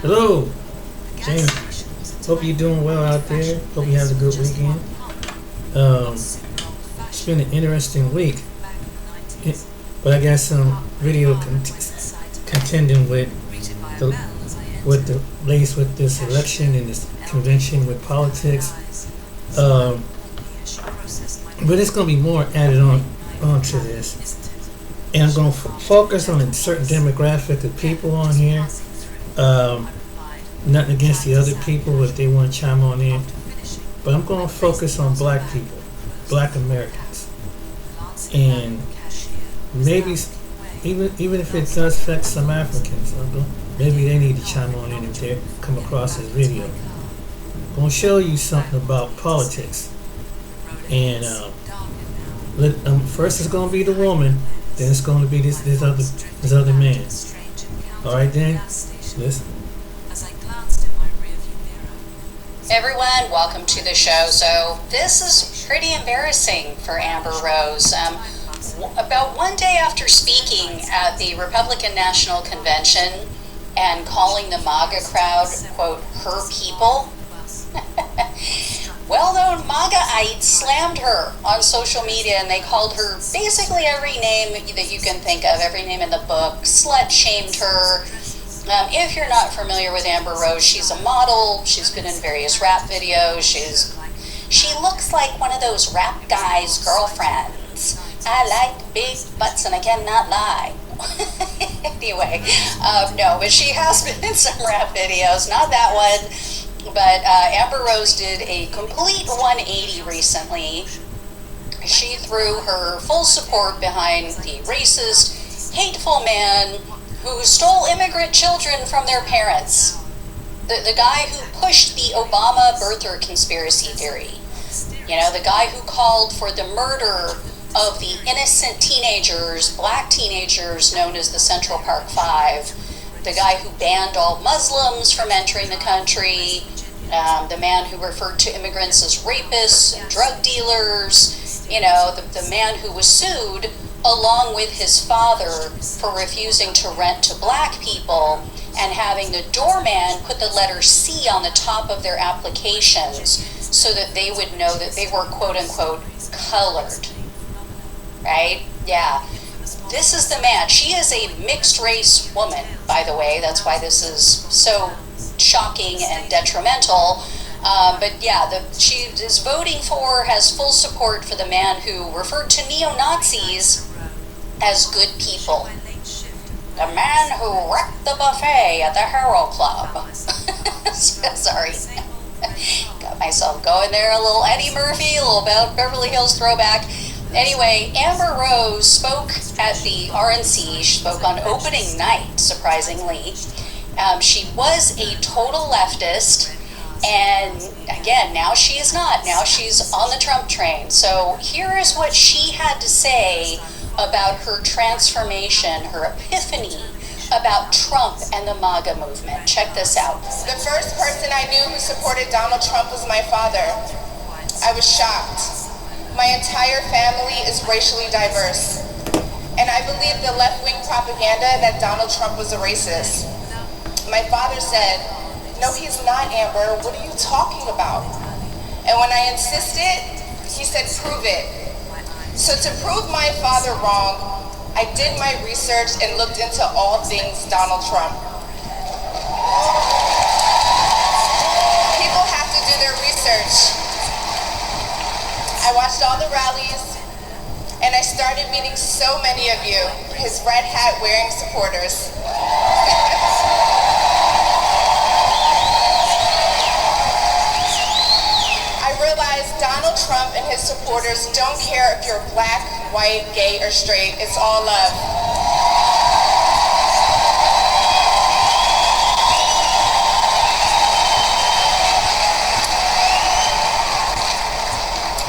Hello, James. Hope you're doing well out there. Hope you have a good weekend. It's been an interesting week, but I got some video contending the with the latest with this election and this convention with politics. Um, but it's going to be more added onto this, and I'm going to focus on a certain demographic of people on here. Um, Nothing against the other people if they want to chime on in, but I'm going to focus on black people, black Americans, and maybe even if it does affect some Africans, maybe they need to chime on in if they come across this video. I'm going to show you something about politics, and first it's going to be the woman, then it's going to be this other man. All right, then listen. Everyone, welcome to the show. So this is pretty embarrassing for Amber Rose. About one day after speaking at the Republican National Convention and calling the MAGA crowd, quote, her people, well-known MAGAites slammed her on social media, and they called her basically every name that you can think of, every name in the book, slut-shamed her. If you're not familiar with Amber Rose, she's a model. She's been in various rap videos. She looks like one of those rap guys' girlfriends. I like big butts and I cannot lie. Anyway, no, but she has been in some rap videos. Not that one, but Amber Rose did a complete 180 recently. She threw her full support behind the racist, hateful man who stole immigrant children from their parents. The guy who pushed the Obama birther conspiracy theory. You know, the guy who called for the murder of the innocent teenagers, black teenagers known as the Central Park Five. The guy who banned all Muslims from entering the country. The man who referred to immigrants as rapists and drug dealers. You know, the man who was sued along with his father for refusing to rent to black people and having the doorman put the letter C on the top of their applications so that they would know that they were quote-unquote colored. Right? Yeah. This is the man. She is a mixed-race woman, by the way. That's why this is so shocking and detrimental. But yeah, she is voting for, has full support for the man who referred to neo-Nazis as good people. The man who wrecked the buffet at the Hero Club. Sorry. Got myself going there, a little Eddie Murphy, a little Beverly Hills throwback. Anyway, Amber Rose spoke at the RNC. She spoke on opening night, surprisingly. She was a total leftist. And again, now she is not. Now she's on the Trump train. So here is what she had to say about her transformation, her epiphany about Trump and the MAGA movement. Check this out. The first person I knew who supported Donald Trump was my father. I was shocked. My entire family is racially diverse. And I believed the left-wing propaganda that Donald Trump was a racist. My father said, "No, he's not, Amber. What are you talking about?" And when I insisted, he said, "Prove it." So to prove my father wrong, I did my research and looked into all things Donald Trump. People have to do their research. I watched all the rallies, and I started meeting so many of you, his red hat wearing supporters. I realized Donald Trump and his supporters don't care if you're black, white, gay, or straight. It's all love.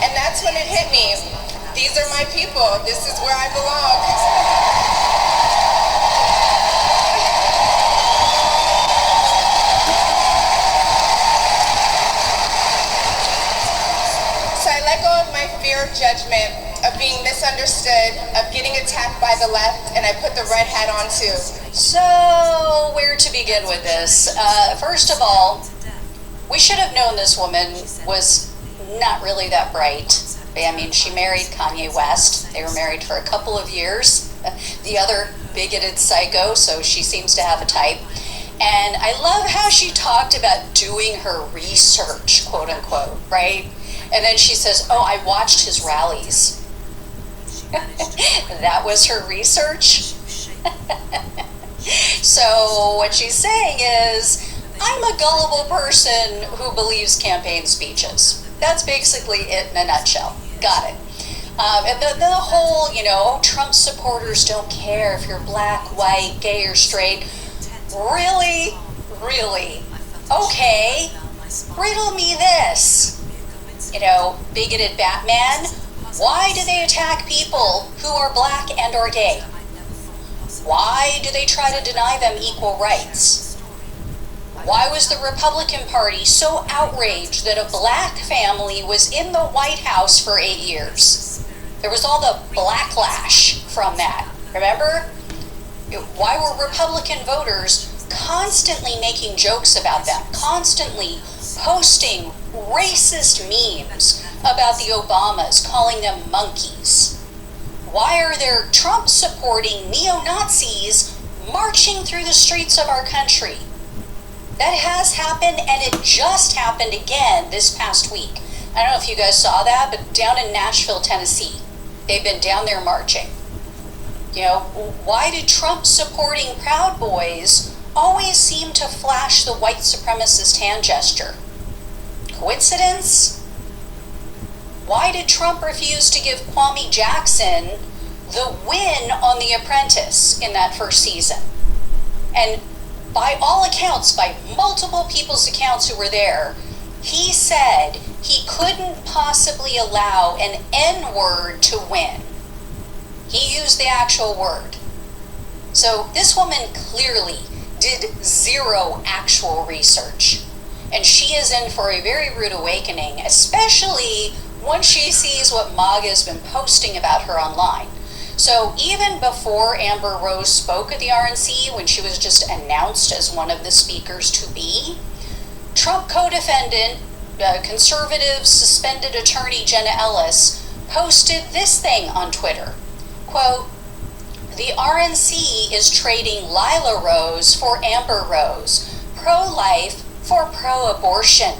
And that's when it hit me. These are my people. This is where I belong. Fear of judgment, of being misunderstood, of getting attacked by the left, and I put the red hat on too. So, where to begin? begin with this. First of all, we should have known this woman was not really that bright. I mean, she married Kanye West. They were married for a couple of years. The other bigoted psycho, so she seems to have a type. And I love how she talked about doing her research, quote unquote, right? And then she says, oh, I watched his rallies. That was her research? So what she's saying is, I'm a gullible person who believes campaign speeches. That's basically it in a nutshell. Got it. And the whole, Trump supporters don't care if you're black, white, gay, or straight. Really? Really? Okay. Riddle me this. Bigoted Batman, why do they attack people who are black and or gay? Why do they try to deny them equal rights? Why was the Republican Party so outraged that a black family was in the White House for 8 years? There was all the blacklash from that, remember? Why were Republican voters constantly making jokes about them, constantly posting racist memes about the Obamas, calling them monkeys? Why are there Trump-supporting neo-Nazis marching through the streets of our country? That has happened, and it just happened again this past week. I don't know if you guys saw that, but down in Nashville, Tennessee, they've been down there marching. Why do Trump-supporting Proud Boys always seem to flash the white supremacist hand gesture? Coincidence? Why did Trump refuse to give Kwame Jackson the win on The Apprentice in that first season? And by all accounts, by multiple people's accounts who were there, he said he couldn't possibly allow an N-word to win. He used the actual word. So this woman clearly did zero actual research. And she is in for a very rude awakening, especially once she sees what MAGA has been posting about her online. So even before Amber Rose spoke at the RNC, when she was just announced as one of the speakers to be, Trump co-defendant, conservative suspended attorney Jenna Ellis, posted this thing on Twitter. Quote, the RNC is trading Lila Rose for Amber Rose, pro-life for pro-abortion,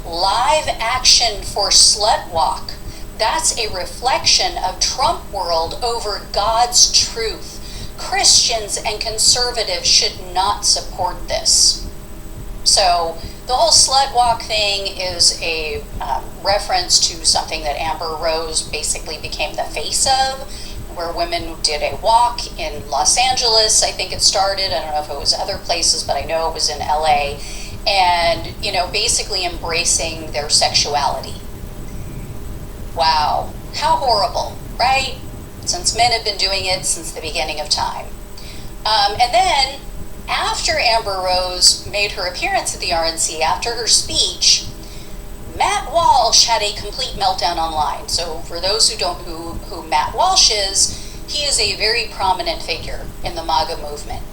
live action for slut walk. That's a reflection of Trump world over God's truth. Christians and conservatives should not support this. So the whole slut walk thing is a reference to something that Amber Rose basically became the face of, where women did a walk in Los Angeles. I think it started. I don't know if it was other places, but I know it was in LA. And, basically embracing their sexuality. Wow. How horrible, right? Since men have been doing it since the beginning of time. And then, after Amber Rose made her appearance at the RNC, after her speech, Matt Walsh had a complete meltdown online. So for those who don't know who Matt Walsh is, he is a very prominent figure in the MAGA movement.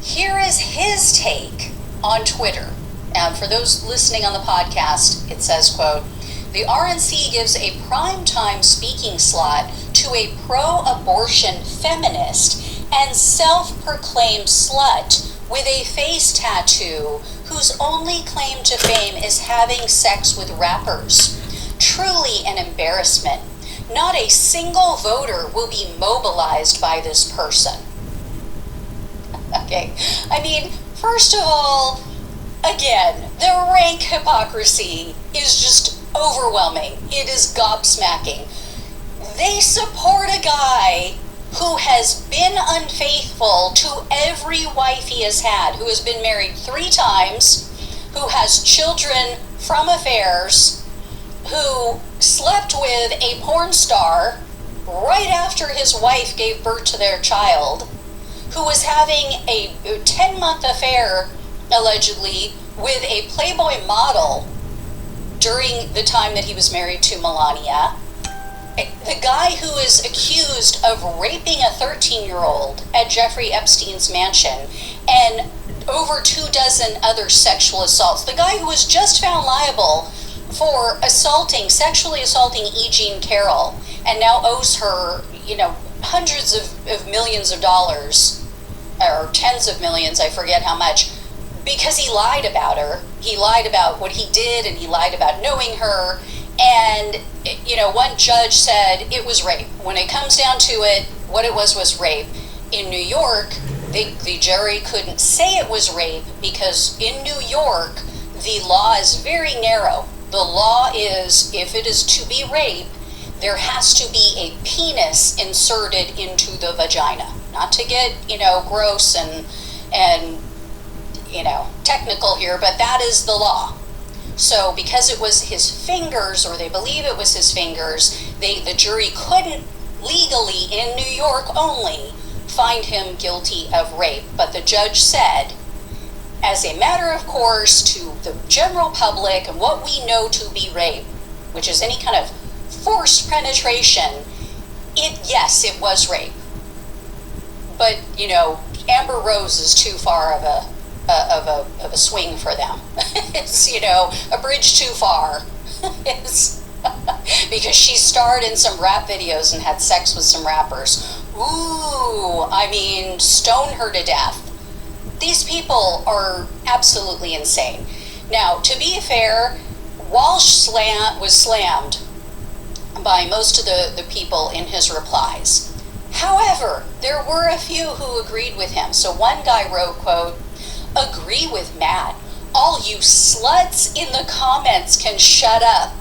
Here is his take on Twitter. For those listening on the podcast, it says, quote, the RNC gives a primetime speaking slot to a pro-abortion feminist and self-proclaimed slut with a face tattoo whose only claim to fame is having sex with rappers. Truly an embarrassment. Not a single voter will be mobilized by this person. Okay, I mean, first of all, again, the rank hypocrisy is just overwhelming. It is gobsmacking. They support a guy who has been unfaithful to every wife he has had, who has been married 3 times, who has children from affairs, who slept with a porn star right after his wife gave birth to their child, who was having a 10-month affair, allegedly, with a Playboy model during the time that he was married to Melania. The guy who is accused of raping a 13-year-old at Jeffrey Epstein's mansion and over 24 other sexual assaults. The guy who was just found liable for sexually assaulting E. Jean Carroll, and now owes her, hundreds of millions of dollars, or tens of millions, I forget how much, because he lied about her. He lied about what he did, and he lied about knowing her. And, one judge said it was rape. When it comes down to it, what it was rape. In New York, the jury couldn't say it was rape because in New York, the law is very narrow. The law is, if it is to be rape, there has to be a penis inserted into the vagina. Not to get, gross and technical here, but that is the law. So because it was his fingers, or they believe it was his fingers, the jury couldn't legally, in New York only, find him guilty of rape. But the judge said, as a matter of course, to the general public and what we know to be rape, which is any kind of forced penetration, yes, it was rape. But, Amber Rose is too far of a swing for them. It's, a bridge too far. It's because she starred in some rap videos and had sex with some rappers. Ooh, stone her to death. These people are absolutely insane. Now, to be fair, Walsh was slammed by most of the people in his replies. However, there were a few who agreed with him. So one guy wrote, quote, "Agree with Matt. All you sluts in the comments can shut up.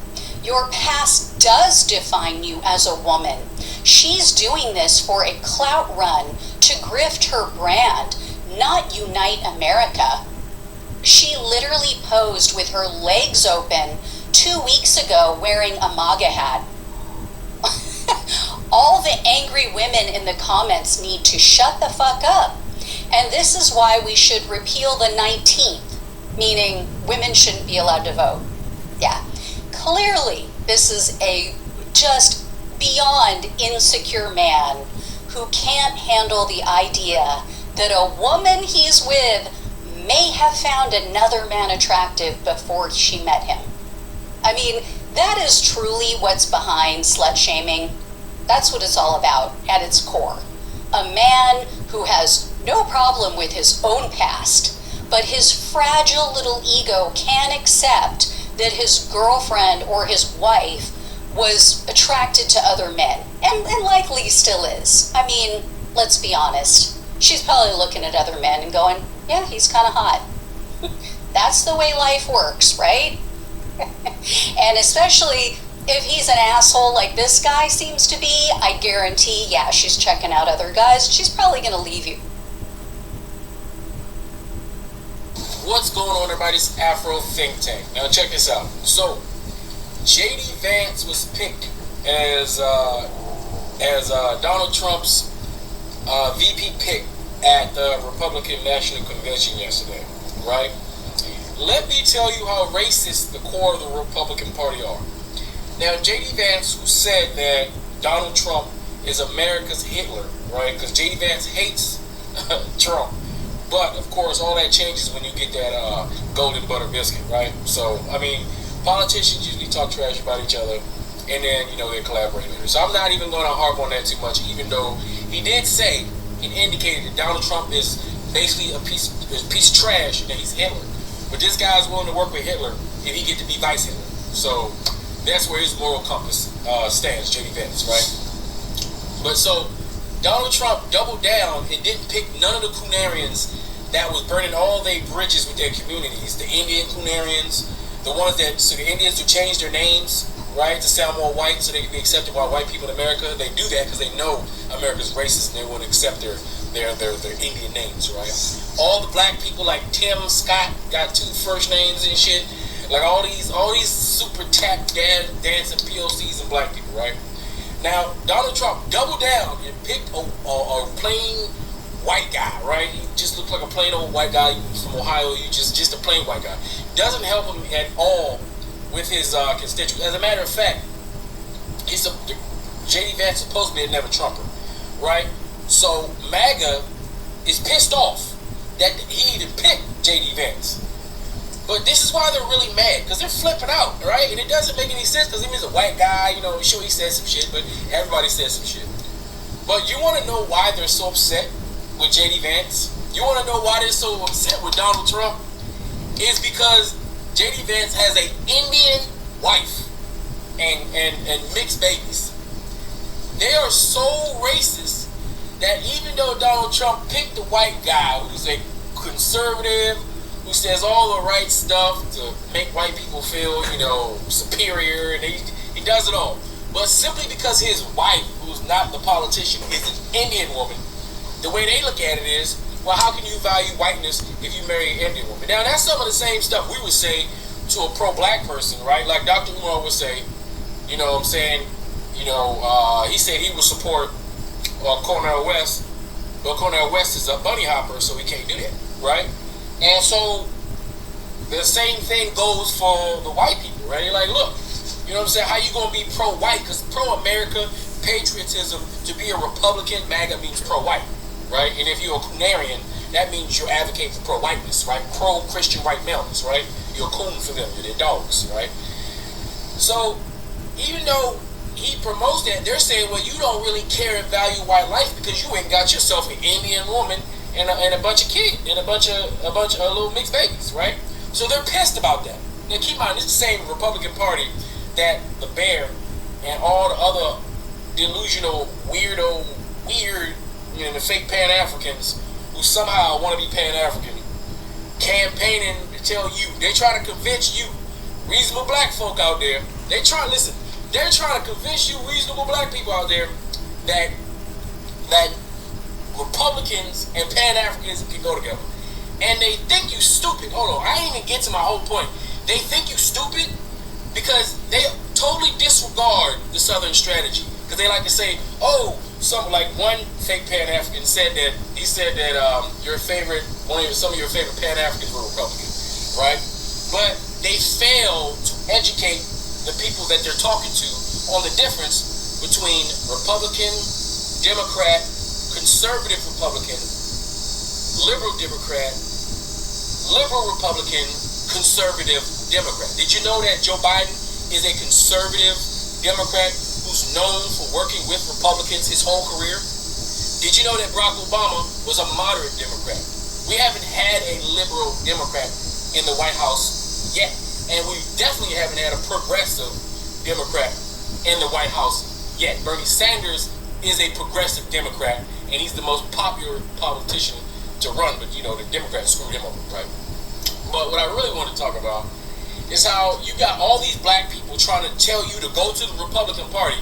Your past does define you as a woman. She's doing this for a clout run to grift her brand, not unite America. She literally posed with her legs open 2 weeks ago wearing a MAGA hat. All the angry women in the comments need to shut the fuck up. And this is why we should repeal the 19th, meaning women shouldn't be allowed to vote." Yeah. Clearly, this is a just beyond insecure man who can't handle the idea that a woman he's with may have found another man attractive before she met him. That is truly what's behind slut shaming. That's what it's all about at its core. A man who has no problem with his own past, but his fragile little ego can't accept that his girlfriend or his wife was attracted to other men, and likely still is. Let's be honest. She's probably looking at other men and going, yeah, he's kind of hot. That's the way life works, right? And especially if he's an asshole like this guy seems to be, I guarantee, yeah, she's checking out other guys. She's probably going to leave you. What's going on, everybody's Afro Think Tank. Now check this out. So, J.D. Vance was picked as Donald Trump's VP pick at the Republican National Convention yesterday, right? Let me tell you how racist the core of the Republican Party are. Now, J.D. Vance, who said that Donald Trump is America's Hitler, right? Because J.D. Vance hates Trump. But, of course, all that changes when you get that golden butter biscuit, right? So, politicians usually talk trash about each other, and then, they collaborate later. So I'm not even going to harp on that too much, even though he did say and indicated that Donald Trump is basically a piece of trash and that he's Hitler. But this guy's willing to work with Hitler if he get to be vice Hitler. So that's where his moral compass stands, J.D. Vance, right? But so Donald Trump doubled down and didn't pick none of the Coonarians that was burning all their bridges with their communities. The Indian Coonarians, the ones so the Indians who changed their names, right, to sound more white so they can be accepted by white people in America. They do that because they know America's racist and they want to accept their Indian names, right? All the black people like Tim Scott got 2 first names and shit. Like all these super tap dancing POCs and black people, right? Now, Donald Trump doubled down and picked a plain white guy, right? He just looked like a plain old white guy from Ohio. Just a plain white guy. Doesn't help him at all with his constituents. As a matter of fact, J.D. Vance is supposed to be a never Trumper, right? So MAGA is pissed off that he even picked J.D. Vance. But this is why they're really mad, because they're flipping out, right? And it doesn't make any sense, because he's a white guy, you know, sure he said some shit, but everybody says some shit. But you want to know why they're so upset with J.D. Vance? You want to know why they're so upset with Donald Trump? It's because J.D. Vance has an Indian wife and mixed babies. They are so racist that even though Donald Trump picked the white guy who's a conservative, who says all the right stuff to make white people feel, you know, superior, and he does it all. But simply because his wife, who's not the politician, is an Indian woman, the way they look at it is, well, how can you value whiteness if you marry an Indian woman? Now, that's some of the same stuff we would say to a pro-black person, right? Like Dr. Umar would say, you know what I'm saying, you know, he said he would support Cornel West, but Cornel West is a bunny hopper, so he can't do that, right? And so the same thing goes for the white people, right? They're like, look, you know what I'm saying, how you going to be pro-white? Because pro-America, patriotism, to be a Republican, MAGA means pro-white, right? And if you're a Coonarian, that means you're advocating for pro-whiteness, right? Pro-Christian white maleness, right? You're a coon for them, you're their dogs, right? So even though he promotes that, they're saying, well, you don't really care and value white life because you ain't got yourself an Indian woman and a bunch of kids and a bunch of little mixed babies, right? So they're pissed about that. Now keep in mind, it's the same Republican Party that the Bear and all the other delusional, weird, you know, the fake Pan-Africans who somehow want to be Pan-African, campaigning to tell you, they're trying to convince you, reasonable black folk out there, they're trying to convince you, reasonable black people out there, that Republicans and Pan-Africans can go together. And they think you stupid. Hold on, I didn't even get to my whole point. They think you stupid because they totally disregard the Southern strategy. Because they like to say, oh, some, like one fake Pan-African said that, he said that some of your favorite Pan-Africans were Republican, right? But they fail to educate the people that they're talking to on the difference between Republican, Democrat, conservative Republican, liberal Democrat, liberal Republican, conservative Democrat. Did you know that Joe Biden is a conservative Democrat who's known for working with Republicans his whole career? Did you know that Barack Obama was a moderate Democrat? We haven't had a liberal Democrat in the White House yet. And we definitely haven't had a progressive Democrat in the White House yet. Bernie Sanders is a progressive Democrat, and he's the most popular politician to run, but you know, the Democrats screwed him over, right? But what I really want to talk about is how you got all these black people trying to tell you to go to the Republican Party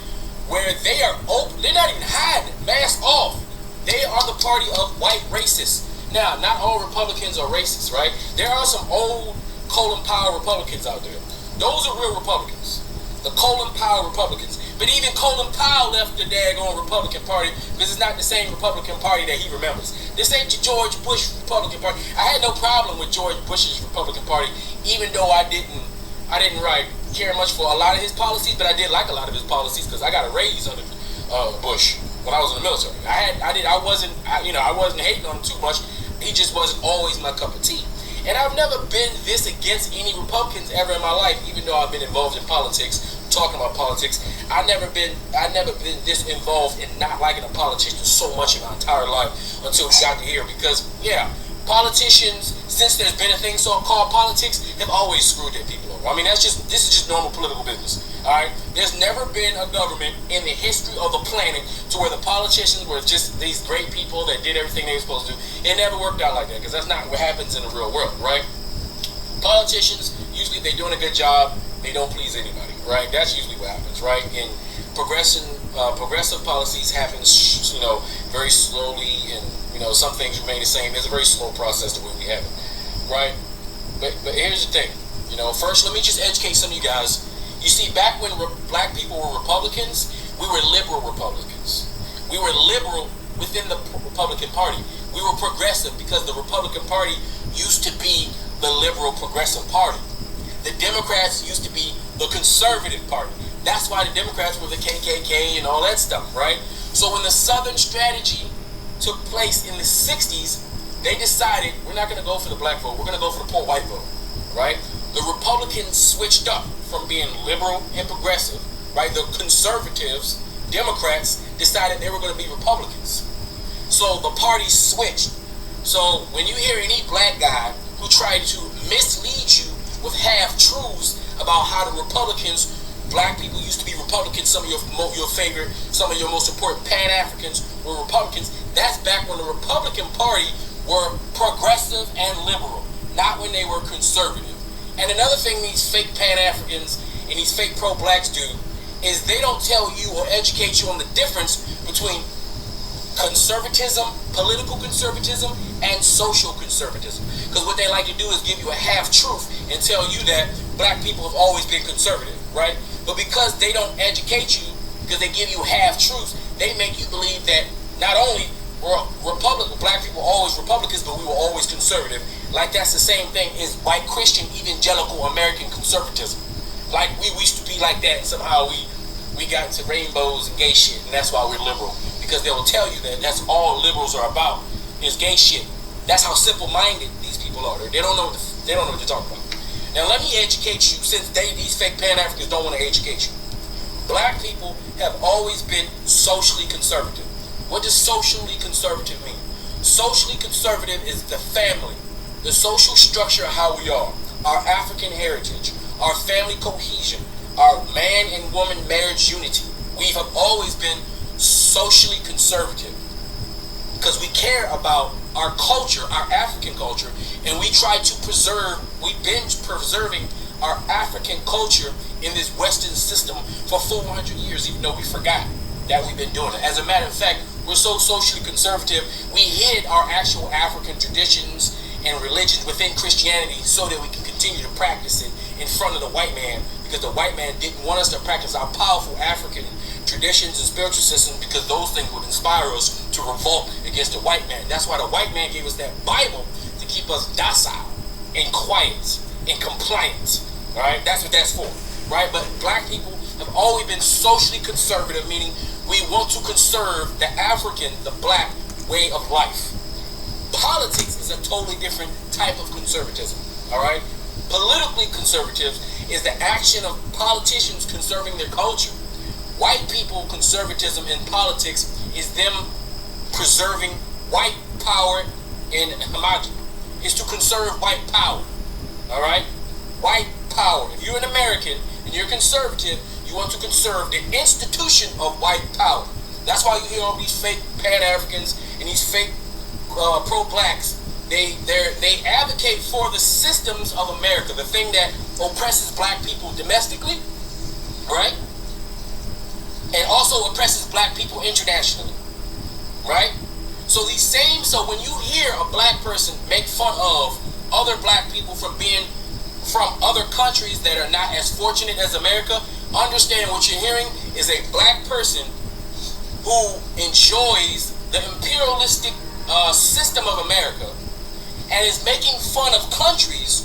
where they are open, they're not even hiding, mask off. They are the party of white racists. Now, not all Republicans are racist, right? There are some old Colin Powell Republicans out there. Those are real Republicans. The Colin Powell Republicans. But even Colin Powell left the daggone Republican Party because it's not the same Republican Party that he remembers. This ain't the George Bush Republican Party. I had no problem with George Bush's Republican Party, even though I didn't care much for a lot of his policies, but I did like a lot of his policies because I got a raise under Bush when I was in the military. I wasn't hating on him too much. He just wasn't always my cup of tea. And I've never been this against any Republicans ever in my life, even though I've been involved in politics, talking about politics. I've never been this involved in not liking a politician so much in my entire life until we got to here. Because, yeah, politicians, since there's been a thing called politics, have always screwed their people over. I mean, this is just normal political business. All right, there's never been a government in the history of the planet to where the politicians were just these great people that did everything they were supposed to do. It never worked out like that because that's not what happens in the real world, right? Politicians, usually if they're doing a good job, they don't please anybody, right? That's usually what happens, right? And progressive policies happen, you know, very slowly, and you know, some things remain the same. It's a very slow process the way we have it, right? But here's the thing, you know. First, let me just educate some of you guys. You see, back when black people were Republicans, we were liberal Republicans. We were liberal within the Republican Party. We were progressive because the Republican Party used to be the liberal progressive party. The Democrats used to be the conservative party. That's why the Democrats were the KKK and all that stuff, right? So when the Southern strategy took place in the 60s, they decided we're not going to go for the black vote. We're going to go for the poor white vote, right? The Republicans switched up from being liberal and progressive, right? The conservatives, Democrats, decided they were going to be Republicans. So the parties switched. So when you hear any black guy who tried to mislead you with half-truths about how the Republicans, black people used to be Republicans, some of your favorite, some of your most important Pan-Africans were Republicans, that's back when the Republican Party were progressive and liberal, not when they were conservative. And another thing these fake Pan-Africans and these fake pro-blacks do is they don't tell you or educate you on the difference between conservatism, political conservatism, and social conservatism. Because what they like to do is give you a half-truth and tell you that black people have always been conservative, right? But because they don't educate you, because they give you half-truths, they make you believe that not only were black people always Republicans, but we were always conservative. Like that's the same thing as white Christian evangelical American conservatism. Like we used to be like that, and somehow we got into rainbows and gay shit, and that's why we're liberal. Because they will tell you that that's all liberals are about is gay shit. That's how simple-minded these people are. They don't know what they're talking about. Now let me educate you, since these fake Pan-Africans don't want to educate you. Black people have always been socially conservative. What does socially conservative mean? Socially conservative is the family, the social structure of how we are, our African heritage, our family cohesion, our man and woman marriage unity. We have always been socially conservative because we care about our culture, our African culture, and we try to we've been preserving our African culture in this Western system for 400 years, even though we forgot that we've been doing it. As a matter of fact, we're so socially conservative, we hid our actual African traditions and religions within Christianity so that we can continue to practice it in front of the white man, because the white man didn't want us to practice our powerful African traditions and spiritual systems, because those things would inspire us to revolt against the white man. That's why the white man gave us that Bible, to keep us docile and quiet and compliant. All right, that's what that's for, right? But black people have always been socially conservative, meaning we want to conserve the African, the black way of life. Politics is a totally different type of conservatism. All right, politically conservative is the action of politicians conserving their culture. White people conservatism in politics is them preserving white power in homogeny. It's to conserve white power. All right? White power. If you're an American and you're conservative, you want to conserve the institution of white power. That's why you hear all these fake Pan-Africans and these fake pro-blacks. They advocate for the systems of America, the thing that oppresses black people domestically, right? And also oppresses black people internationally, right? So when you hear a black person make fun of other black people from being from other countries that are not as fortunate as America, understand what you're hearing is a black person who enjoys the imperialistic system of America and is making fun of countries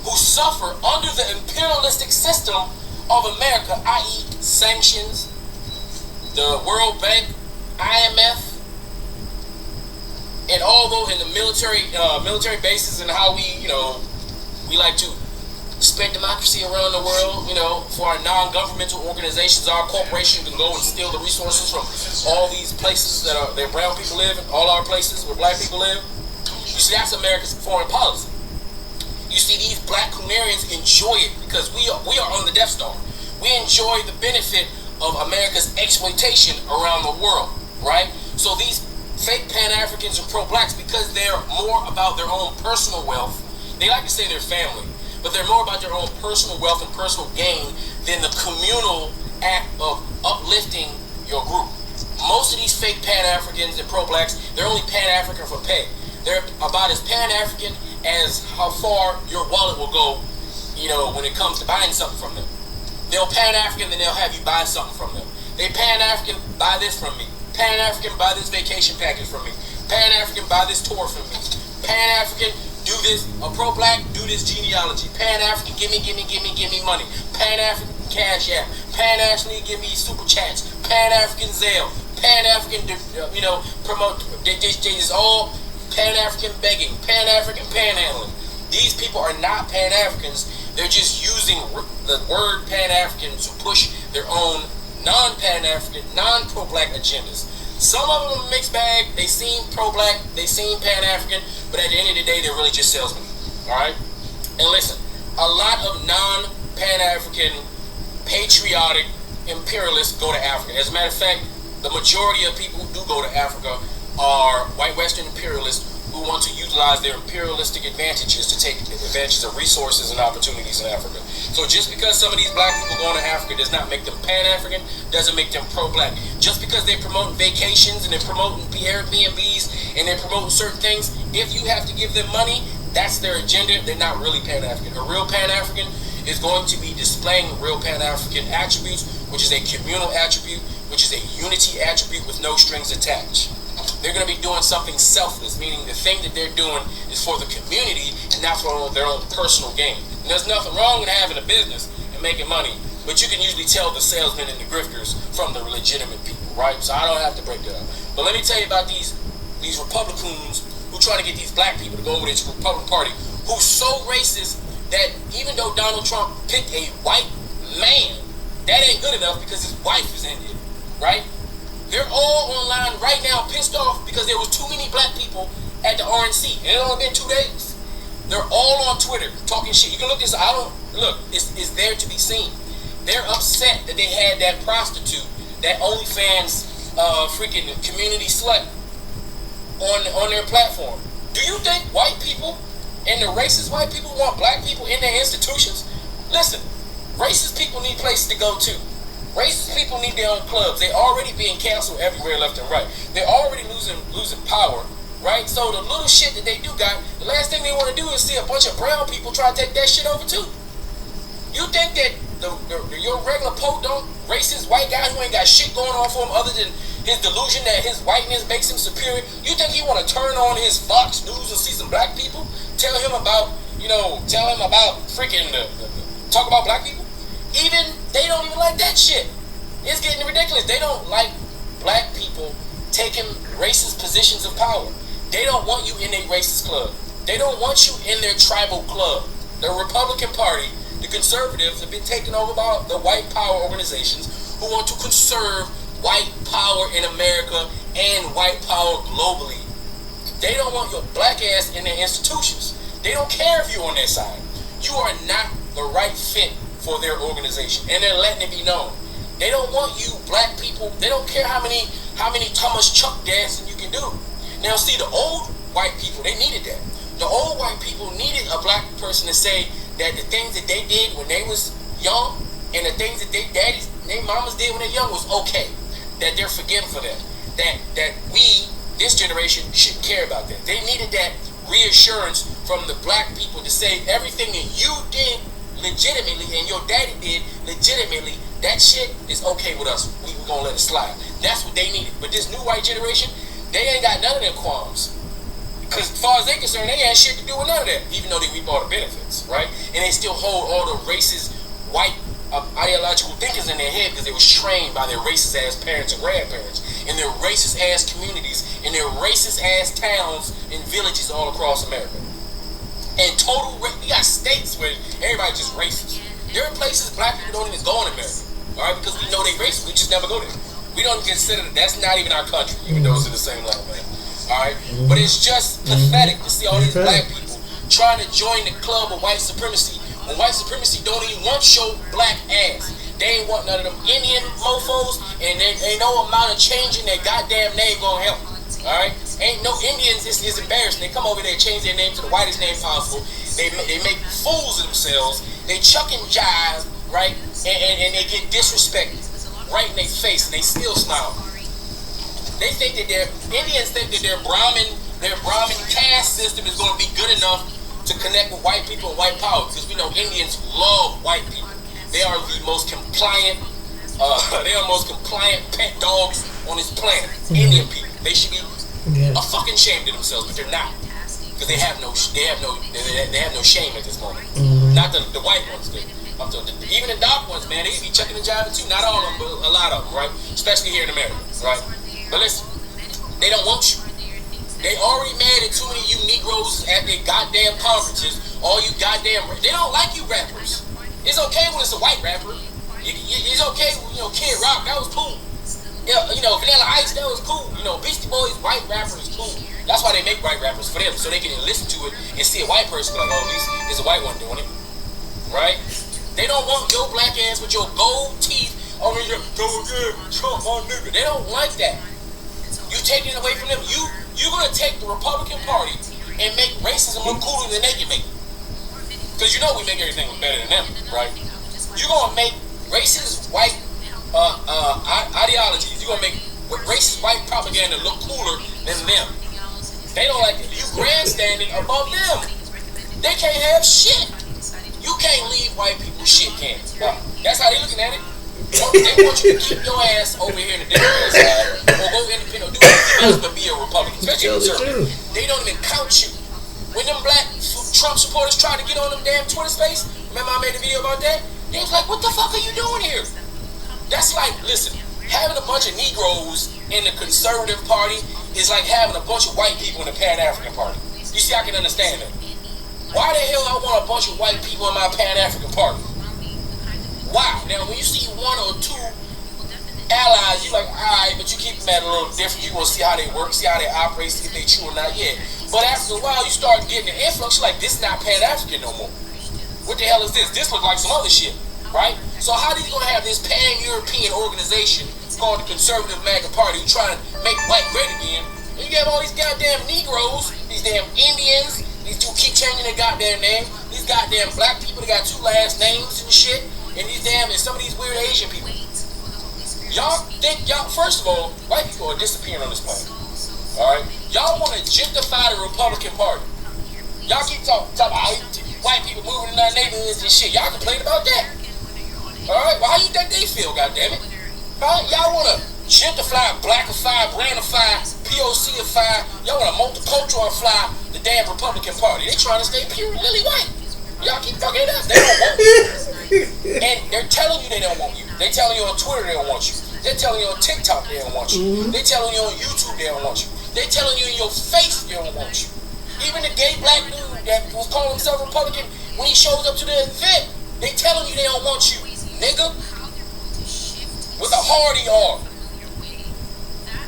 who suffer under the imperialistic system of America, i.e. sanctions, the World Bank, IMF, and all those in the military bases, and how we like to spread democracy around the world, for our non-governmental organizations. Our corporation can go and steal the resources from all these places that brown people live, and all our places where black people live. You see, that's America's foreign policy. You see, these black Kunarians enjoy it because we are on the Death Star. We enjoy the benefit of America's exploitation around the world, right? So these fake Pan-Africans and pro-blacks, because they're more about their own personal wealth, they like to say they're family, but they're more about their own personal wealth and personal gain than the communal act of uplifting your group. Most of these fake Pan-Africans and pro-blacks, they're only Pan-African for pay. They're about as Pan-African as how far your wallet will go, when it comes to buying something from them. They'll Pan-African, then they'll have you buy something from them. They Pan-African, buy this from me. Pan-African, buy this vacation package from me. Pan-African, buy this tour from me. Pan-African, do this. A pro-black, do this genealogy. Pan-African, give me money. Pan-African, Cash App. Pan-African, give me super chats. Pan-African, Zelle. Pan-African, promote. They is all Pan-African begging, Pan-African panhandling. These people are not Pan-Africans. They're just using the word Pan-African to push their own non-Pan-African, non-pro-black agendas. Some of them are mixed bag. They seem pro-black, they seem Pan-African, but at the end of the day, they're really just salesmen. All right? And listen, a lot of non-Pan-African, patriotic imperialists go to Africa. As a matter of fact, the majority of people who do go to Africa are white Western imperialists who want to utilize their imperialistic advantages to take advantage of resources and opportunities in Africa. So just because some of these black people going to Africa does not make them Pan-African, doesn't make them pro-black. Just because they're promoting vacations and they're promoting Airbnbs and they're promoting certain things, if you have to give them money, that's their agenda. They're not really Pan-African. A real Pan-African is going to be displaying real Pan-African attributes, which is a communal attribute, which is a unity attribute with no strings attached. They're going to be doing something selfless, meaning the thing that they're doing is for the community and not for their own personal gain. And there's nothing wrong with having a business and making money, but you can usually tell the salesmen and the grifters from the legitimate people, right? So I don't have to break that up. But let me tell you about these Republicans who try to get these black people to go over to the Republican Party, who's so racist that even though Donald Trump picked a white man, that ain't good enough because his wife is Indian, right? They're all online right now pissed off because there was too many black people at the RNC. And it only been 2 days. They're all on Twitter talking shit. You can look this out. Look, it's there to be seen. They're upset that they had that prostitute, that OnlyFans freaking community slut on their platform. Do you think white people and the racist white people want black people in their institutions? Listen, racist people need places to go to. Racist people need their own clubs. They're already being canceled everywhere left and right. They're already losing power, right? So the little shit that they do got, the last thing they want to do is see a bunch of brown people try to take that shit over too. You think that your regular podunk, racist white guy who ain't got shit going on for him other than his delusion that his whiteness makes him superior, you think he want to turn on his Fox News and see some black people? Tell him about freaking, talk about black people? Even, they don't even like that shit. It's getting ridiculous. They don't like black people taking racist positions of power. They don't want you in a racist club. They don't want you in their tribal club. The Republican Party, the conservatives, have been taken over by the white power organizations who want to conserve white power in America and white power globally. They don't want your black ass in their institutions. They don't care if you're on their side. You are not the right fit for their organization, and they're letting it be known. They don't want you black people. They don't care how many Thomas Chuck dancing you can do. Now see, the old white people, they needed that. The old white people needed a black person to say that the things that they did when they was young and the things that their daddies, their mamas did when they're young was okay. That they're forgiven for that. That we, this generation, shouldn't care about that. They needed that reassurance from the black people to say everything that you did legitimately and your daddy did legitimately, that shit is okay with us. We're gonna let it slide. That's what they needed. But this new white generation, they ain't got none of them qualms. Because as far as they're concerned, they ain't shit to do with none of that, even though they reap all the benefits, right? And they still hold all the racist, white, ideological thinkers in their head because they was trained by their racist ass parents and grandparents in their racist ass communities, in their racist ass towns and villages all across America. And we got states where everybody's just racist. There are places black people don't even go in America, all right, because we know they racist. We just never go there. We don't consider that's not even our country, even though it's in the same level, man. All right, but it's just pathetic to see all these black people trying to join the club of white supremacy when white supremacy don't even want your black ass. They ain't want none of them Indian mofos, and ain't no amount of changing their goddamn name gonna help. All right, ain't no Indians. It's embarrassing. They come over there, change their name to the whitest name possible. They make fools of themselves. They chuck and jive, right? And they get disrespected right in their face, and they still smile. They think that Indians think that their Brahmin caste system is going to be good enough to connect with white people and white power, because we know Indians love white people. They are the most compliant. They are the most compliant pet dogs on this planet. Indian people. They should be a fucking shame to themselves, but they're not, because they have no shame at this moment. Not the white ones, even the dark ones, man. They be chucking and jiving too. Not all of them, but a lot of them, right? Especially here in America, right? But listen, they don't want you. They already mad at too many you Negroes at their goddamn conferences. All you goddamn, they don't like you rappers. It's okay when it's a white rapper. It's okay, Kid Rock, that was cool. Yeah, Vanilla Ice, that was cool. Beastie Boys, white rappers, cool. That's why they make white rappers for them, so they can listen to it and see a white person like, oh, at least there's a white one doing it, right? They don't want your black ass with your gold teeth. Oh, you're Trump, my nigga. They don't like that. You taking it away from them. You're gonna take the Republican Party and make racism look cooler than they can make. Because we make everything look better than them, right? You're gonna make racist white ideologies. You're gonna make racist white propaganda look cooler than them. They don't like it. You grandstanding above them. They can't have shit. You can't leave white people shit, can you? That's how they looking at it. They want you to keep your ass over here in the Democrat side, or go independent, or do anything else but be a Republican, especially conservative. They don't even count you. When them black Trump supporters tried to get on them damn Twitter space, remember I made a video about that? They was like, what the fuck are you doing here? That's like, listen, having a bunch of Negroes in the conservative party is like having a bunch of white people in the Pan-African party. You see, I can understand that. Why the hell I want a bunch of white people in my Pan-African party? Why? Now, when you see one or two allies, you're like, alright, but you keep them at a little different. You want to see how they work, see how they operate, see if they true or not yet. But after a while, you start getting the influx. You're like, this is not Pan-African no more. What the hell is this? This looks like some other shit, right? So how are you going to have this Pan-European organization called the Conservative MAGA Party who trying to make white great again? And you have all these goddamn Negroes, these damn Indians, these two keep changing their goddamn name, these goddamn black people that got two last names and shit, and some of these weird Asian people. First of all, white people are disappearing on this planet. Alright? Y'all want to gentrify the Republican Party. Y'all keep talking about white people moving in our neighborhoods and shit. Y'all complain about that. Alright? Well, how you think they feel, goddammit? Huh? Y'all want to gentrify, blackify, brandify, POCify. Y'all want to multiculturalify the damn Republican Party. They trying to stay pure lily white. Y'all keep fucking it up. They don't want you. And they're telling you they don't want you. They're telling you on Twitter they don't want you. They're telling you on TikTok they don't want you. They're telling you on YouTube they don't want you. They're telling you in your face they don't want you. Even the gay black dude that was calling himself Republican, when he shows up to the event, they telling you they don't want you, nigga. With a hardy R.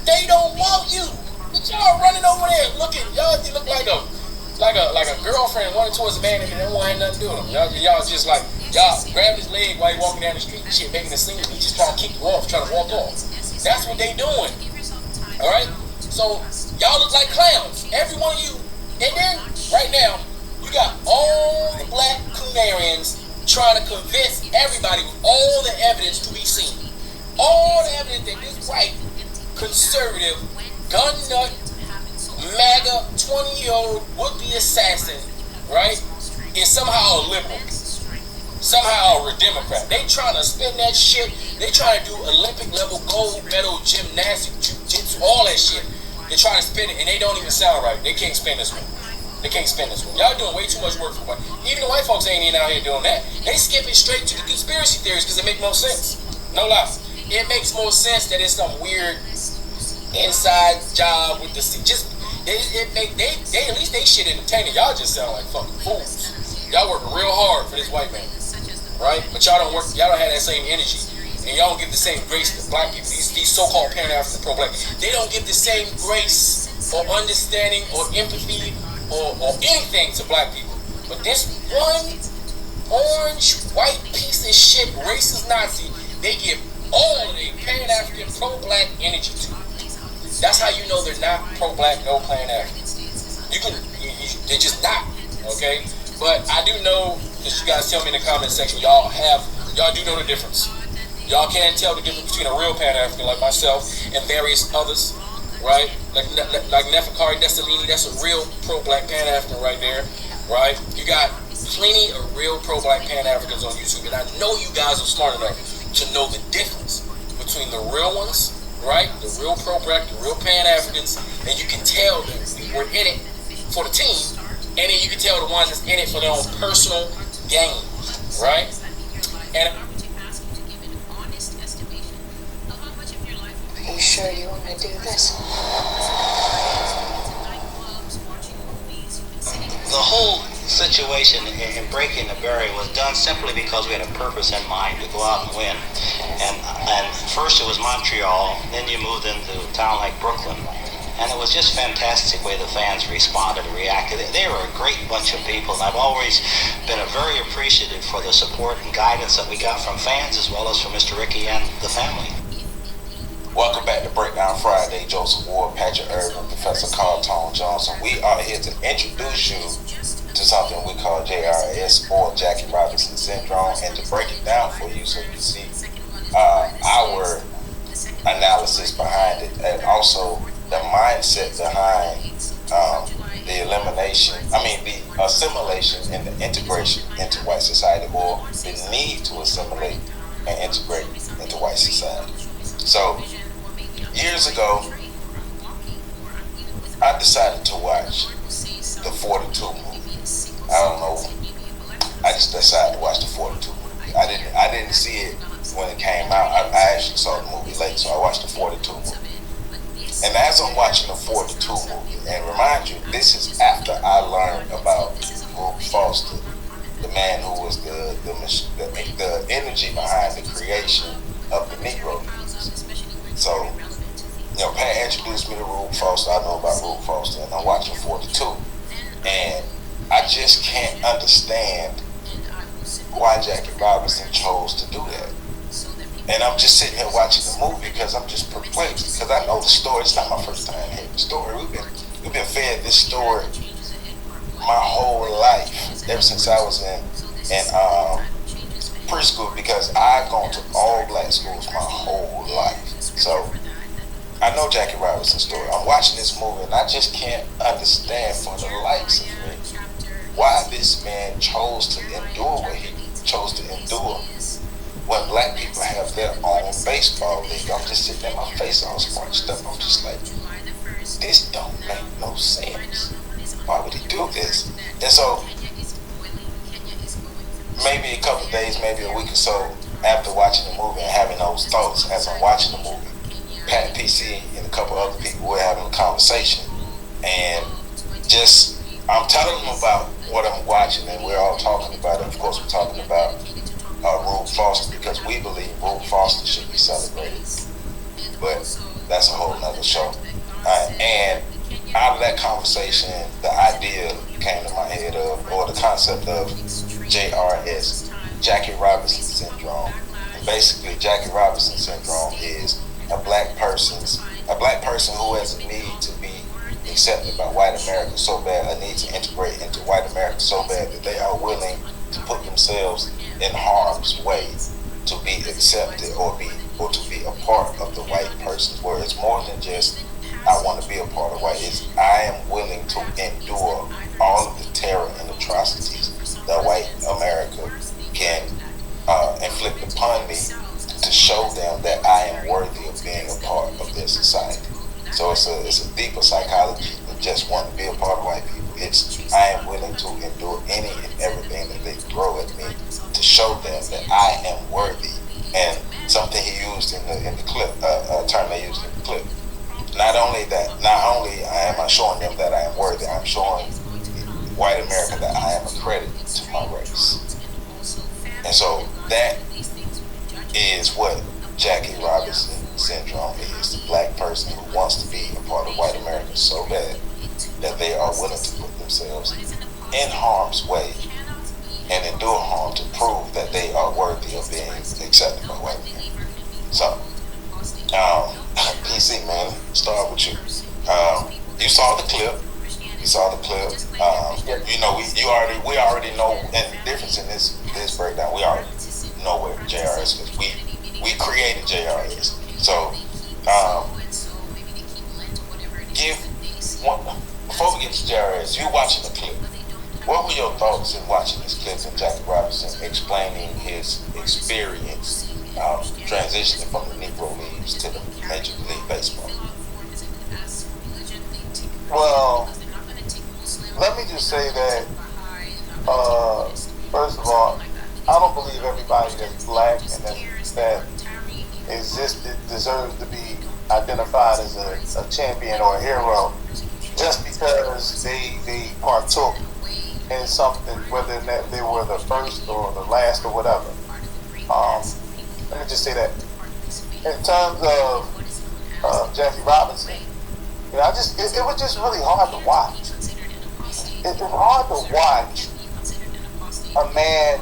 They don't want you. But y'all running over there looking, y'all look like a girlfriend running towards a man and that one ain't nothing to do with him. Y'all just like, y'all grabbing his leg while he walking down the street and shit, making a scene. He just trying to kick you off, trying to walk off. That's what they doing. Alright? So, y'all look like clowns. Every one of you. And then, right now, you got all the black Coonarians trying to convince everybody with all the evidence to be seen. All the evidence that this white, conservative, gun nut, MAGA, 20-year-old would-be assassin, right, is somehow a liberal, somehow a Democrat. They trying to spin that shit. They trying to do Olympic-level gold medal gymnastics, jiu-jitsu, all that shit. They try to spin it, and they don't even sound right. They can't spin this one. They can't spin this one. Y'all doing way too much work for white. Even the white folks ain't even out here doing that. They skip it straight to the conspiracy theories because it make more sense. No lie. It makes more sense that it's some weird inside job with the they at least they shit entertaining. Y'all just sound like fucking fools. Y'all working real hard for this white man, right? But y'all don't have that same energy, and y'all don't give the same grace to black people. These so-called Pan-African pro-black, they don't give the same grace or understanding or empathy or anything to black people. But this one orange white piece of shit racist Nazi, they give all of the Pan-African pro-black energy to. That's how you know they're not pro-black, no Pan-Africans. They're just not, okay? But I do know, because you guys tell me in the comment section, y'all do know the difference. Y'all can tell the difference between a real Pan-African like myself and various others, right? Like Neferkari Dessalini, that's a real pro-black Pan-African right there, right? You got plenty of real pro-black Pan-Africans on YouTube, and I know you guys are smart enough to know the difference between the real ones, right? The real pro-black, the real Pan-Africans, and you can tell them we're in it for the team, and then you can tell the ones that's in it for their own personal gain, right? And are you sure you want to do this? the whole situation in breaking the barrier was done simply because we had a purpose in mind to go out and win. And first it was Montreal, then you moved into a town like Brooklyn. And it was just fantastic the way the fans responded and reacted. They were a great bunch of people, and I've always been very appreciative for the support and guidance that we got from fans as well as from Mr. Ricky and the family. Welcome back to Breakdown Friday. Joseph Ward, Patrick Irvin, Professor Carl Tone Johnson. We are here to introduce you to something we call JRS, or Jackie Robinson Syndrome, and to break it down for you so you can see our analysis behind it, and also the mindset behind the assimilation and the integration into white society, or the need to assimilate and integrate into white society. So, years ago, I decided to watch the 42 movie. I don't know, I just decided to watch the 42 movie. I didn't see it when it came out. I actually saw the movie late, so I watched the 42 movie. And as I'm watching the 42 movie, and remind you, this is after I learned about Rube Foster, the man who was the energy behind the creation of the Negro Leagues. So, Pat introduced me to Rube Foster. I know about Rube Foster, and I'm watching 42. And I just can't understand why Jackie Robinson chose to do that. And I'm just sitting here watching the movie because I'm just perplexed, because I know the story. It's not my first time hearing the story. We've been fed this story my whole life, ever since I was in preschool, because I've gone to all black schools my whole life. So I know Jackie Robinson's story. I'm watching this movie and I just can't understand for the likes of me why this man chose to endure what he chose to endure when black people have their own baseball league. I'm just sitting there, my face all scrunched up. I'm just like, this don't make no sense. Why would he do this? And so, maybe a couple of days, maybe a week or so after watching the movie and having those thoughts as I'm watching the movie, Pat and PC and a couple other people were having a conversation, and just I'm telling them about what I'm watching, and we're all talking about it. Of course, we're talking about Rube Foster, because we believe Rube Foster should be celebrated, but that's a whole nother show. And out of that conversation, the idea came to my head or the concept of JRS, Jackie Robinson Syndrome. And basically, Jackie Robinson Syndrome is a black person who has a need to be accepted by white America so bad, a need to integrate into white America so bad that they are willing to put themselves in harm's way to be accepted or to be a part of the white person, where it's more than just I want to be a part of white. It's I am willing to endure all of the terror and atrocities that white America can inflict upon me to show them that I am worthy of being a part of their society. So it's a deeper psychology than just wanting to be a part of white people. It's I am willing to endure any and everything that they throw at me to show them that I am worthy. And something he used in the clip, a term they used in the clip. Not only am I showing them that I am worthy, I'm showing white America that I am a credit to my race. And so that is what Jackie Robinson Syndrome is. The black person who wants to be a part of white America so bad that they are willing to put themselves in harm's way and endure harm to prove that they are worthy of being accepted by white men. So, PC, man, start with you. You saw the clip. We already know, and the difference in this breakdown, we already know where JRS is. We created JRS. So, before we get to JRS, you watching the clip. What were your thoughts in watching this clip and Jackie Robinson explaining his experience transitioning from the Negro Leagues to the Major League Baseball? Well, let me just say that, first of all, I don't believe everybody that's black and that existed deserves to be identified as a champion or a hero just because they partook in something, whether that they were the first or the last or whatever. Let me just say that. In terms of Jackie Robinson, you know, it was just really hard to watch. It's hard to watch a man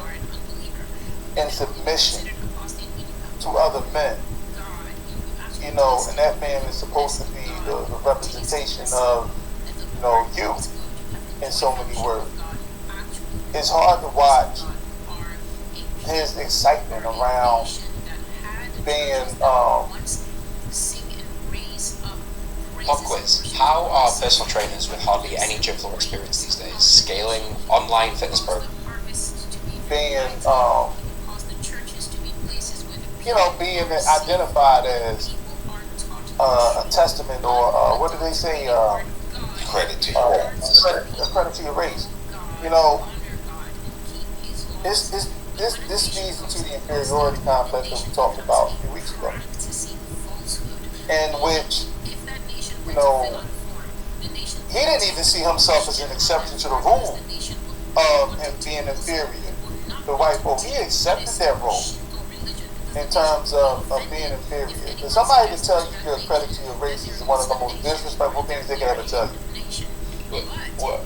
in submission to other men. You know, and that man is supposed to be the representation of, you know, you in so many words. It's hard to watch his excitement around being Pop quiz. How are personal trainers with hardly any gym floor experience these days scaling online fitness programs? being you know, being identified as a testament, or what do they say? Credit to your race. Credit to your race. You know, this feeds into the inferiority complex that we talked about a few weeks ago, in which, you know, he didn't even see himself as an exception to the rule of him being inferior. The white folk, he accepted that role in terms of being inferior. If somebody can tell you your credit to your race is one of the most disrespectful things they can ever tell you. Well,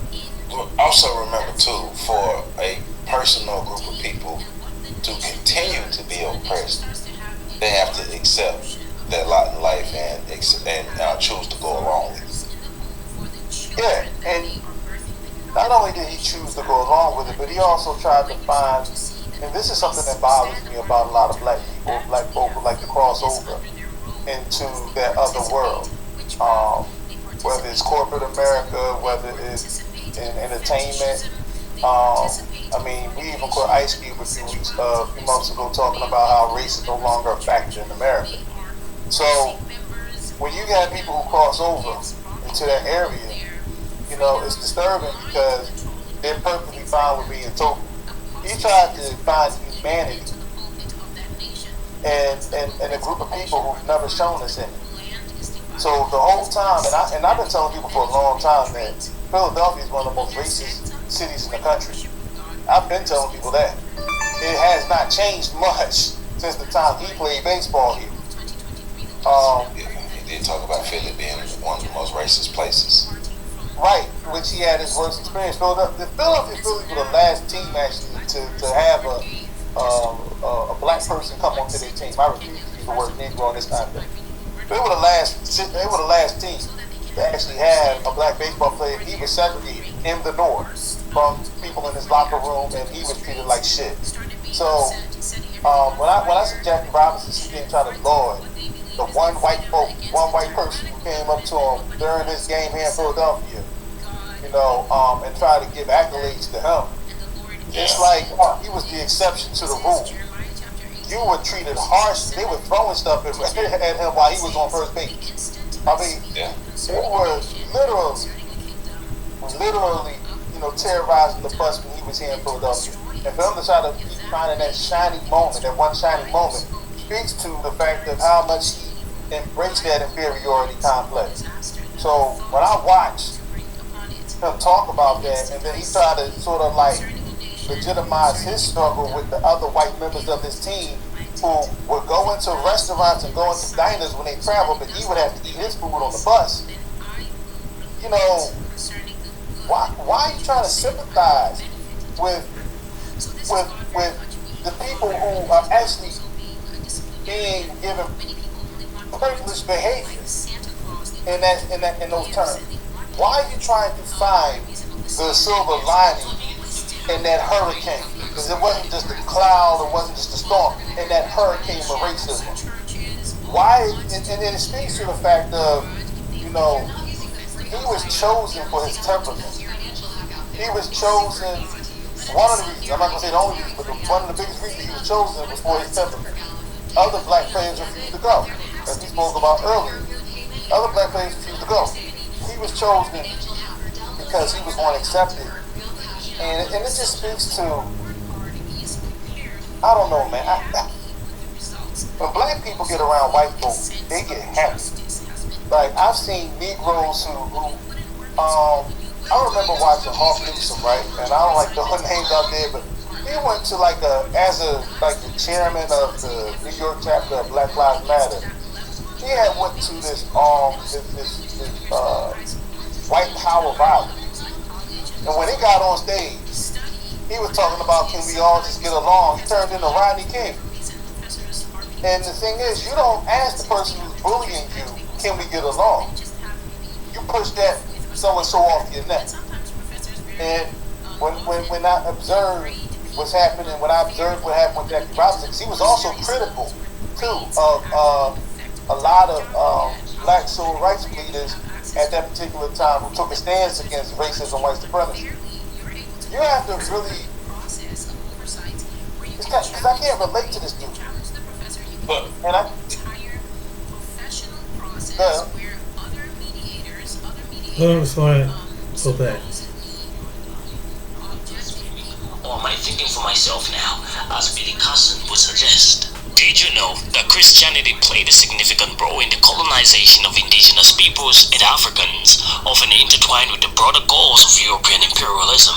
also remember too, for a personal group of people to continue to be oppressed, they have to accept their lot in life and choose to go along with it. Yeah, and not only did he choose to go along with it, but he also tried to find, and this is something that bothers me about a lot of black people, black folk who like to cross over into that other world. Whether it's corporate America, whether it's in entertainment. I mean, we even caught Ice Cube a few months ago talking about how race is no longer a factor in America. So when you got people who cross over into that area, you know, it's disturbing because they're perfectly fine with being token. He tried to find humanity and a group of people who've never shown us any. So the whole time, and I've been telling people for a long time that Philadelphia is one of the most racist cities in the country. I've been telling people that. It has not changed much since the time he played baseball here. He did talk about Philly being one of the most racist places. Right, which he had his worst experience. Philadelphia were the last team actually to have a black person come onto their team. I refuse to use the word Negro in this context. They were the last team to actually have a black baseball player. He was segregated in the North from people in his locker room, and he was treated like shit. So when I see Jackie Robinson, she didn't try to laud the one white person who came up to him during his game here in Philadelphia, you know, and try to give accolades to him. It's like he was the exception to the rule. You were treated harshly. They were throwing stuff at him while he was on first base. I mean, they were literally, you know, terrorizing the bus when he was here in Philadelphia. And for him to try to keep finding that shining moment, that one shining moment, speaks to the fact of how much he embraced that inferiority complex. So when I watched him talk about that, and then he tried to sort of like legitimize his struggle with the other white members of his team who would go into restaurants and go into diners when they travel, but he would have to eat his food on the bus. You know, why are you trying to sympathize with the people who are actually being given privileged behavior in those terms? Why are you trying to find the silver lining in that hurricane? Because it wasn't just a cloud, it wasn't just a storm, in that hurricane of racism. Why? And it speaks to the fact of, you know, he was chosen for his temperament. He was chosen, one of the reasons, I'm not going to say the only reason, but one of the biggest reasons he was chosen was for his temperament. Other black players refused to go, as we spoke about earlier. Other black players refused to go. He was chosen because he was one accepted. And it just speaks to, I don't know, man. When black people get around white folks, they get happy. Like, I've seen Negroes who I remember watching Hawk Newsom, right? And I don't like throwing names out there, but he went to as the chairman of the New York chapter of Black Lives Matter. He had went to this white power violence, and when he got on stage, he was talking about, can we all just get along? He turned into Rodney King. And the thing is, you don't ask the person who's bullying you, can we get along? You push that so-and-so off your neck. And when I observed what's happening, when I observed what happened with Jackie Robinson, he was also critical, too, of a lot of black civil rights leaders at that particular time who took a stance against racism and white supremacy. You have to really, because I can't relate to this dude. And hold on before I go back. Or am I thinking for myself now, as Billy Carson would suggest? Did you know that Christianity played a significant role in the colonization of indigenous peoples and Africans, often intertwined with the broader goals of European imperialism?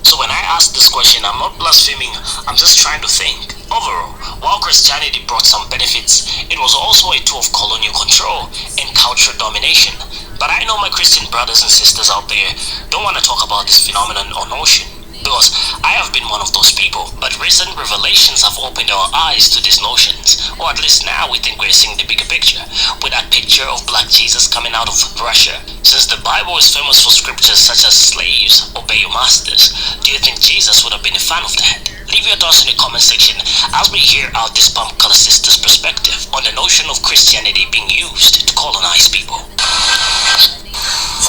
So when I ask this question, I'm not blaspheming, I'm just trying to think. Overall, while Christianity brought some benefits, it was also a tool of colonial control and cultural domination. But I know my Christian brothers and sisters out there don't want to talk about this phenomenon or notion, because I have been one of those people, but recent revelations have opened our eyes to these notions, or at least now we think we're seeing the bigger picture, with that picture of black Jesus coming out of Russia. Since the Bible is famous for scriptures such as slaves, obey your masters, do you think Jesus would have been a fan of that? Leave your thoughts in the comment section as we hear out this palm color sister's perspective on the notion of Christianity being used to colonize people.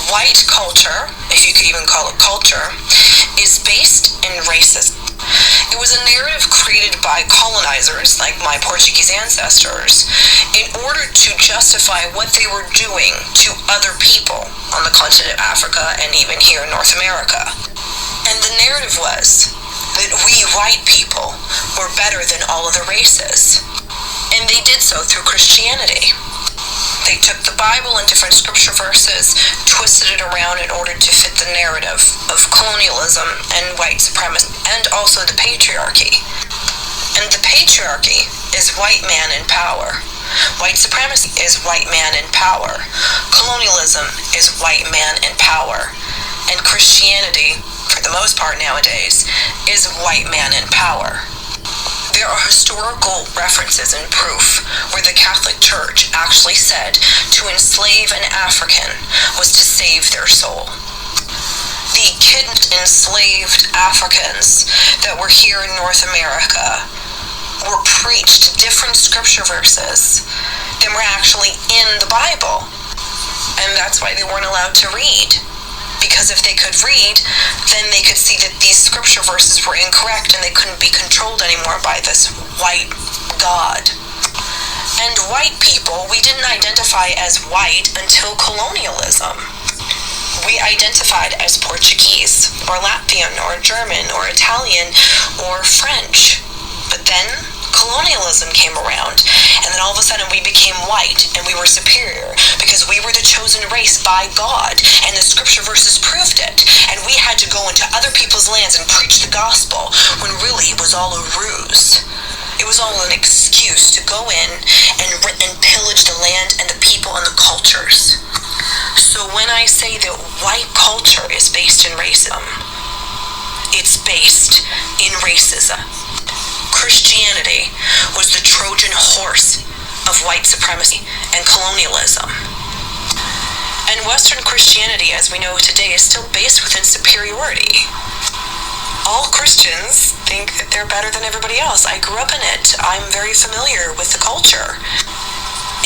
White culture, if you could even call it culture, is based in racism. It was a narrative created by colonizers, like my Portuguese ancestors, in order to justify what they were doing to other people on the continent of Africa and even here in North America. And the narrative was that we white people were better than all other races. And they did so through Christianity. They took the Bible and different scripture verses, twisted it around in order to fit the narrative of colonialism and white supremacy, and also the patriarchy. And the patriarchy is white man in power. White supremacy is white man in power. Colonialism is white man in power. And Christianity, for the most part nowadays, is white man in power. There are historical references and proof where the Catholic Church actually said to enslave an African was to save their soul. The kidnapped, enslaved Africans that were here in North America were preached different scripture verses than were actually in the Bible. And that's why they weren't allowed to read. Because if they could read, then they could see that these scripture verses were incorrect and they couldn't be controlled anymore by this white God. And white people, we didn't identify as white until colonialism. We identified as Portuguese, or Latvian, or German, or Italian, or French. But then colonialism came around, and then all of a sudden we became white and we were superior because we were the chosen race by God, and the scripture verses proved it. And we had to go into other people's lands and preach the gospel when really it was all a ruse. It was all an excuse to go in and pillage the land and the people and the cultures. So when I say that white culture is based in racism, it's based in racism. Christianity was the Trojan horse of white supremacy and colonialism. And Western Christianity, as we know it today, is still based within superiority. All Christians think that they're better than everybody else. I grew up in it. I'm very familiar with the culture.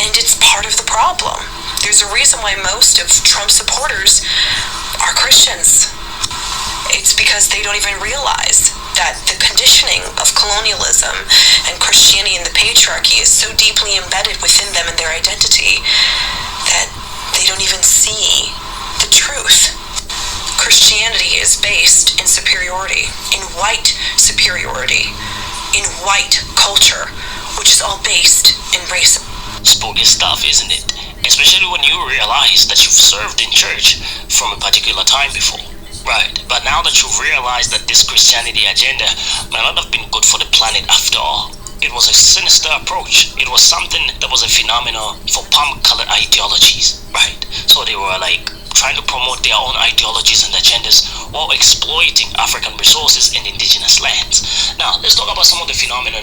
And it's part of the problem. There's a reason why most of Trump's supporters are Christians. It's because they don't even realize that the conditioning of colonialism and Christianity and the patriarchy is so deeply embedded within them and their identity that they don't even see the truth. Christianity is based in superiority, in white superiority, in white culture, which is all based in racism. Spooky stuff, isn't it? Especially when you realize that you've served in church from a particular time before. Right, but now that you've realized that this Christianity agenda might not have been good for the planet after all, it was a sinister approach. It was something that was a phenomenon for palm-colored ideologies, right? So they were like trying to promote their own ideologies and agendas while exploiting African resources in indigenous lands. Now, let's talk about some of the phenomena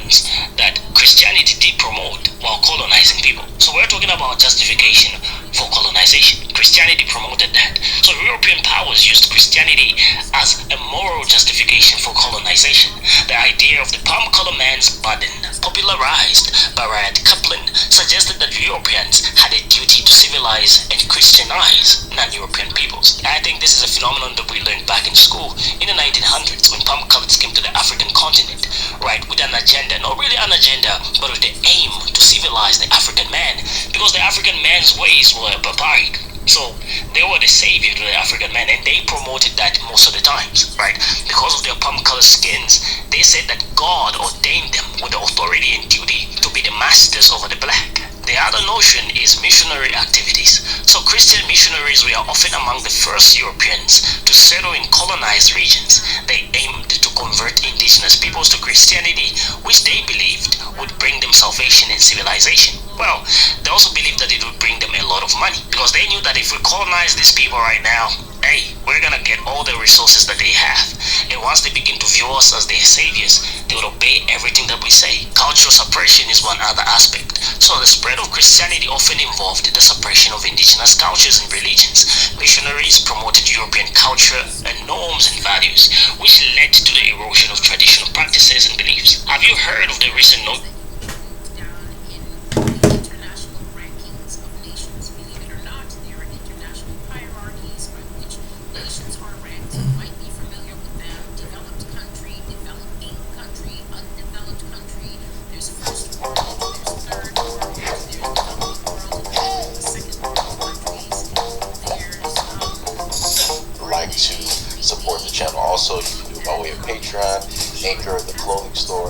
that Christianity did promote while colonizing people. So we're talking about justification for colonization. Christianity promoted that. So European powers used Christianity as a moral justification for colonization. The idea of the palm-colored man's burden, popularized by Rudyard Kipling, suggested that Europeans had a duty to civilize and Christianize non-European peoples. And I think this is a phenomenon that we learned back in school in the 1900s when palm-coloreds came to the African continent, right, with an agenda, not really an agenda, but with the aim to civilize the African man, because the African man's ways were barbaric. So they were the savior to the African man, and they promoted that most of the times, right? Because of their palm-colored skins, they said that God ordained them with the authority and duty to be the masters over the black. The other notion is missionary activities. So Christian missionaries were often among the first Europeans to settle in colonized regions. They aimed to convert indigenous peoples to Christianity, which they believed would bring them salvation and civilization. Well, they also believed that it would bring them a lot of money, because they knew that if we colonize these people right now, hey, we're gonna get all the resources that they have. And once they begin to view us as their saviors, they will obey everything that we say. Cultural suppression is one other aspect. So the spread of Christianity often involved the suppression of indigenous cultures and religions. Missionaries promoted European culture and norms and values, which led to the erosion of traditional practices and beliefs. Have you heard of the recent Also, you can do it by way of Patreon, Anchor, the clothing store.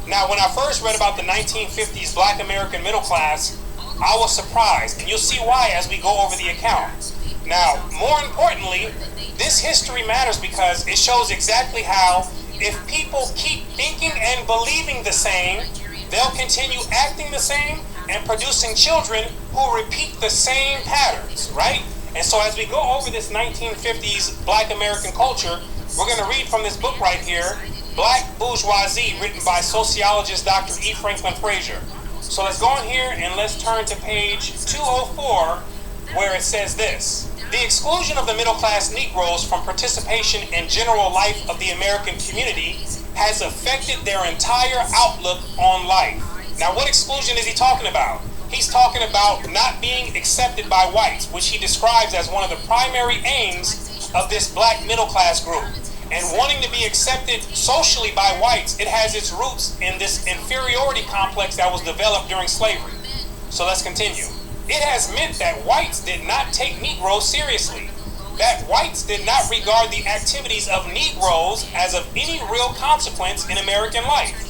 Now, when I first read about the 1950s Black American middle class, I was surprised, and you'll see why as we go over the account. Now, more importantly, this history matters because it shows exactly how, if people keep thinking and believing the same, they'll continue acting the same and producing children who repeat the same patterns, right? And so as we go over this 1950s Black American culture, we're going to read from this book right here, Black Bourgeoisie, written by sociologist Dr. E. Franklin Frazier. So let's go in here and let's turn to page 204, where it says this: the exclusion of the middle-class Negroes from participation in general life of the American community has affected their entire outlook on life. Now, what exclusion is he talking about? He's talking about not being accepted by whites, which he describes as one of the primary aims of this black middle class group. And wanting to be accepted socially by whites, it has its roots in this inferiority complex that was developed during slavery. So let's continue. It has meant that whites did not take Negroes seriously, that whites did not regard the activities of Negroes as of any real consequence in American life.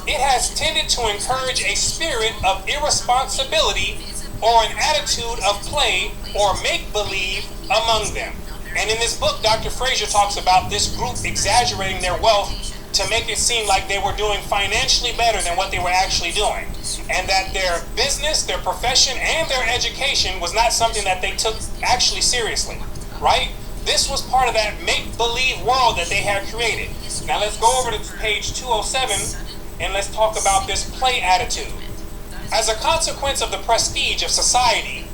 It has tended to encourage a spirit of irresponsibility or an attitude of play or make-believe among them. And in this book, Dr. Frazier talks about this group exaggerating their wealth to make it seem like they were doing financially better than what they were actually doing. And that their business, their profession, and their education was not something that they took actually seriously, right? This was part of that make-believe world that they had created. Now let's go over to page 207 and let's talk about this play attitude. As a consequence of the prestige of society,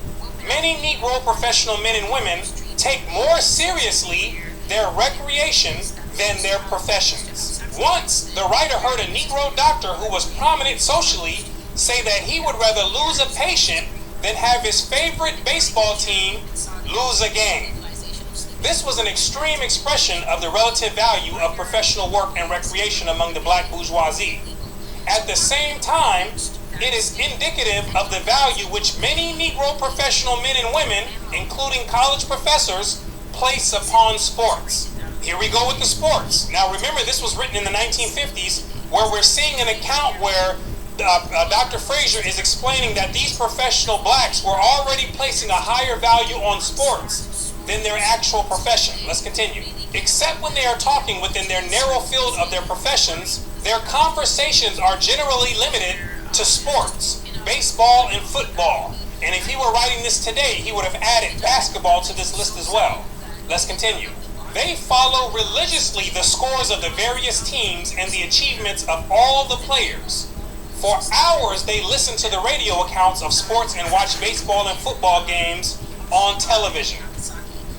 many Negro professional men and women take more seriously their recreation than their professions. Once, the writer heard a Negro doctor who was prominent socially say that he would rather lose a patient than have his favorite baseball team lose a game. This was an extreme expression of the relative value of professional work and recreation among the black bourgeoisie. At the same time, it is indicative of the value which many Negro professional men and women, including college professors, place upon sports. Here we go with the sports. Now remember, this was written in the 1950s, where we're seeing an account where Dr. Frazier is explaining that these professional blacks were already placing a higher value on sports than their actual profession. Let's continue. Except when they are talking within their narrow field of their professions, their conversations are generally limited to sports, baseball, and football. And if he were writing this today, he would have added basketball to this list as well. Let's continue. They follow religiously the scores of the various teams and the achievements of all the players. For hours, they listen to the radio accounts of sports and watch baseball and football games on television.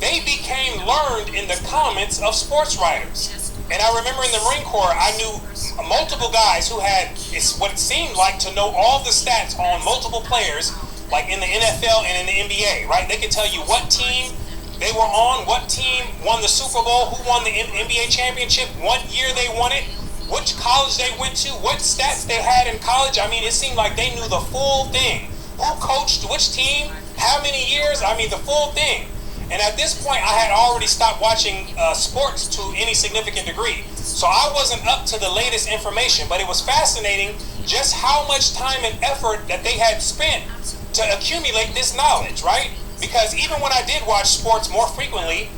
They became learned in the comments of sports writers. And I remember in the Marine Corps, I knew multiple guys who had what it seemed like to know all the stats on multiple players, like in the NFL and in the NBA, right? They could tell you what team they were on, what team won the Super Bowl, who won the NBA championship, what year they won it, which college they went to, what stats they had in college. I mean, it seemed like they knew the full thing. Who coached which team, how many years, I mean, the full thing. And at this point, I had already stopped watching sports to any significant degree. So I wasn't up to the latest information, but it was fascinating just how much time and effort that they had spent to accumulate this knowledge, right? Because even when I did watch sports more frequently,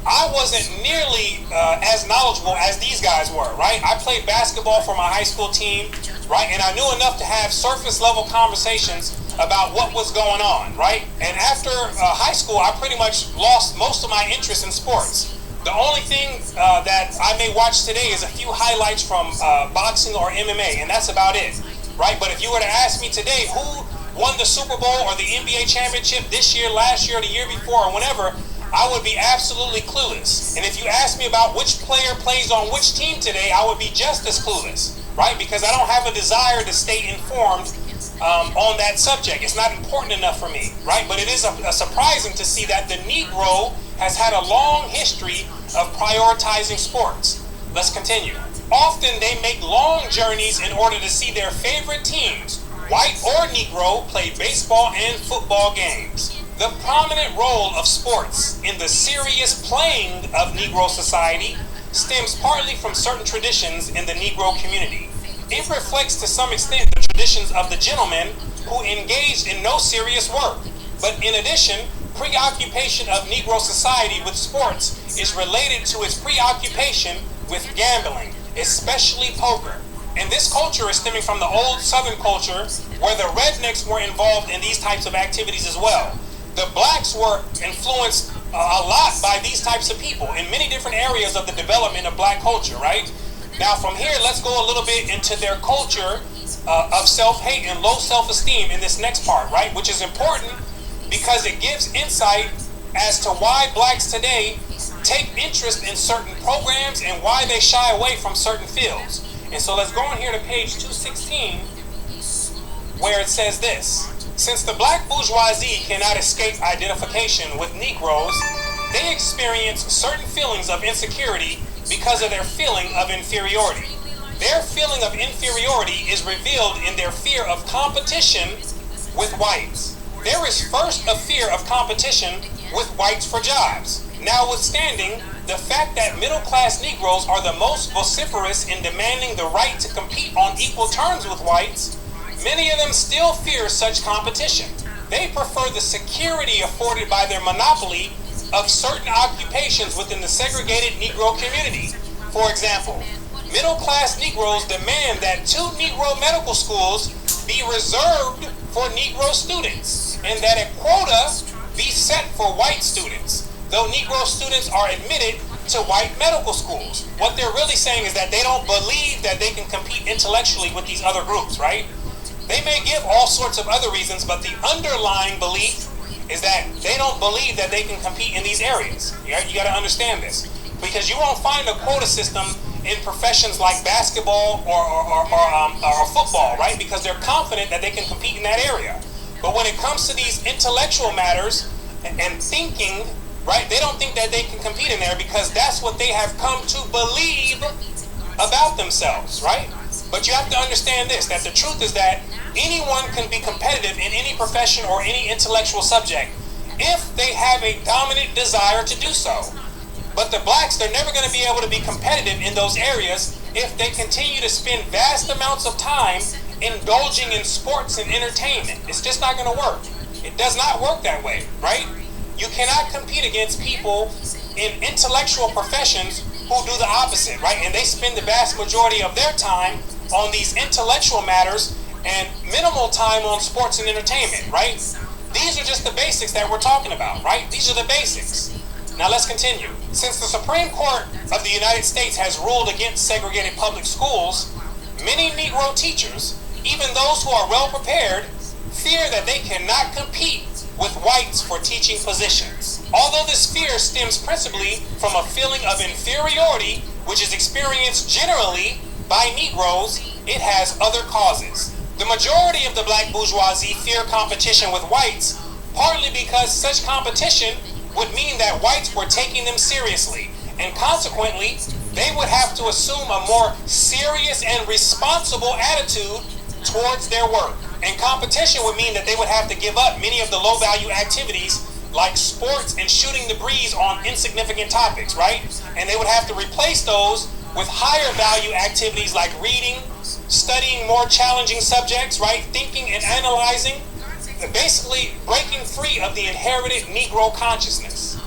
I wasn't nearly as knowledgeable as these guys were, right? I played basketball for my high school team, right? And I knew enough to have surface level conversations about what was going on, right? And after high school, I pretty much lost most of my interest in sports. The only thing that I may watch today is a few highlights from boxing or MMA, and that's about it, right? But if you were to ask me today who won the Super Bowl or the NBA championship this year, last year, the year before, or whenever, I would be absolutely clueless. And if you ask me about which player plays on which team today, I would be just as clueless, right? Because I don't have a desire to stay informed on that subject. It's not important enough for me, right? But it is surprising to see that the Negro has had a long history of prioritizing sports. Let's continue. Often they make long journeys in order to see their favorite teams, white or Negro, play baseball and football games. The prominent role of sports in the serious playing of Negro society stems partly from certain traditions in the Negro community. It reflects to some extent the traditions of the gentlemen who engaged in no serious work. But in addition, preoccupation of Negro society with sports is related to its preoccupation with gambling, especially poker. And this culture is stemming from the old Southern culture where the rednecks were involved in these types of activities as well. The blacks were influenced a lot by these types of people in many different areas of the development of black culture, right? Now from here, let's go a little bit into their culture of self-hate and low self-esteem in this next part, right? Which is important because it gives insight as to why blacks today take interest in certain programs and why they shy away from certain fields. And so let's go in here to page 216 where it says this. Since the black bourgeoisie cannot escape identification with Negroes, they experience certain feelings of insecurity because of their feeling of inferiority. Their feeling of inferiority is revealed in their fear of competition with whites. There is first a fear of competition with whites for jobs. Notwithstanding the fact that middle-class Negroes are the most vociferous in demanding the right to compete on equal terms with whites, many of them still fear such competition. They prefer the security afforded by their monopoly of certain occupations within the segregated Negro community. For example, middle-class Negroes demand that 2 Negro medical schools be reserved for Negro students and that a quota be set for white students, though Negro students are admitted to white medical schools. What they're really saying is that they don't believe that they can compete intellectually with these other groups, right? They may give all sorts of other reasons, but the underlying belief is that they don't believe that they can compete in these areas. You got to understand this. Because you won't find a quota system in professions like basketball or football, right? Because they're confident that they can compete in that area. But when it comes to these intellectual matters and thinking, right, they don't think that they can compete in there because that's what they have come to believe about themselves, right? But you have to understand this, that the truth is that anyone can be competitive in any profession or any intellectual subject if they have a dominant desire to do so. But the blacks, they're never going to be able to be competitive in those areas if they continue to spend vast amounts of time indulging in sports and entertainment. It's just not going to work. It does not work that way, right? You cannot compete against people in intellectual professions who do the opposite, right? And they spend the vast majority of their time on these intellectual matters and minimal time on sports and entertainment, right? These are just the basics that we're talking about, right? These are the basics. Now let's continue. Since the Supreme Court of the United States has ruled against segregated public schools, many Negro teachers, even those who are well prepared, fear that they cannot compete with whites for teaching positions. Although this fear stems principally from a feeling of inferiority, which is experienced generally by Negroes, it has other causes. The majority of the black bourgeoisie fear competition with whites, partly because such competition would mean that whites were taking them seriously, and consequently, they would have to assume a more serious and responsible attitude towards their work. And competition would mean that they would have to give up many of the low-value activities like sports and shooting the breeze on insignificant topics, right? And they would have to replace those with higher value activities like reading, studying more challenging subjects, right? Thinking and analyzing, basically breaking free of the inherited Negro consciousness.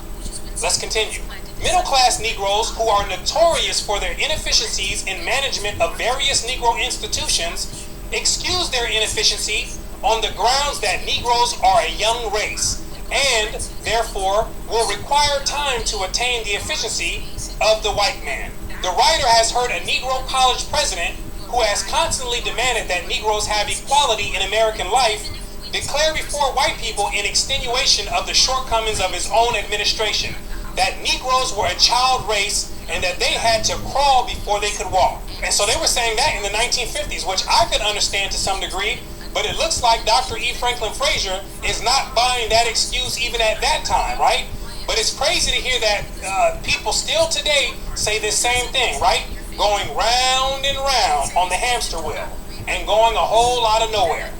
Let's continue. Middle-class Negroes who are notorious for their inefficiencies in management of various Negro institutions excuse their inefficiency on the grounds that Negroes are a young race and, therefore, will require time to attain the efficiency of the white man. The writer has heard a Negro college president who has constantly demanded that Negroes have equality in American life declare before white people in extenuation of the shortcomings of his own administration that Negroes were a child race and that they had to crawl before they could walk. And so they were saying that in the 1950s, which I could understand to some degree, but it looks like Dr. E. Franklin Frazier is not buying that excuse even at that time, right? But it's crazy to hear that people still today say this same thing, right? Going round and round on the hamster wheel and going a whole lot of nowhere.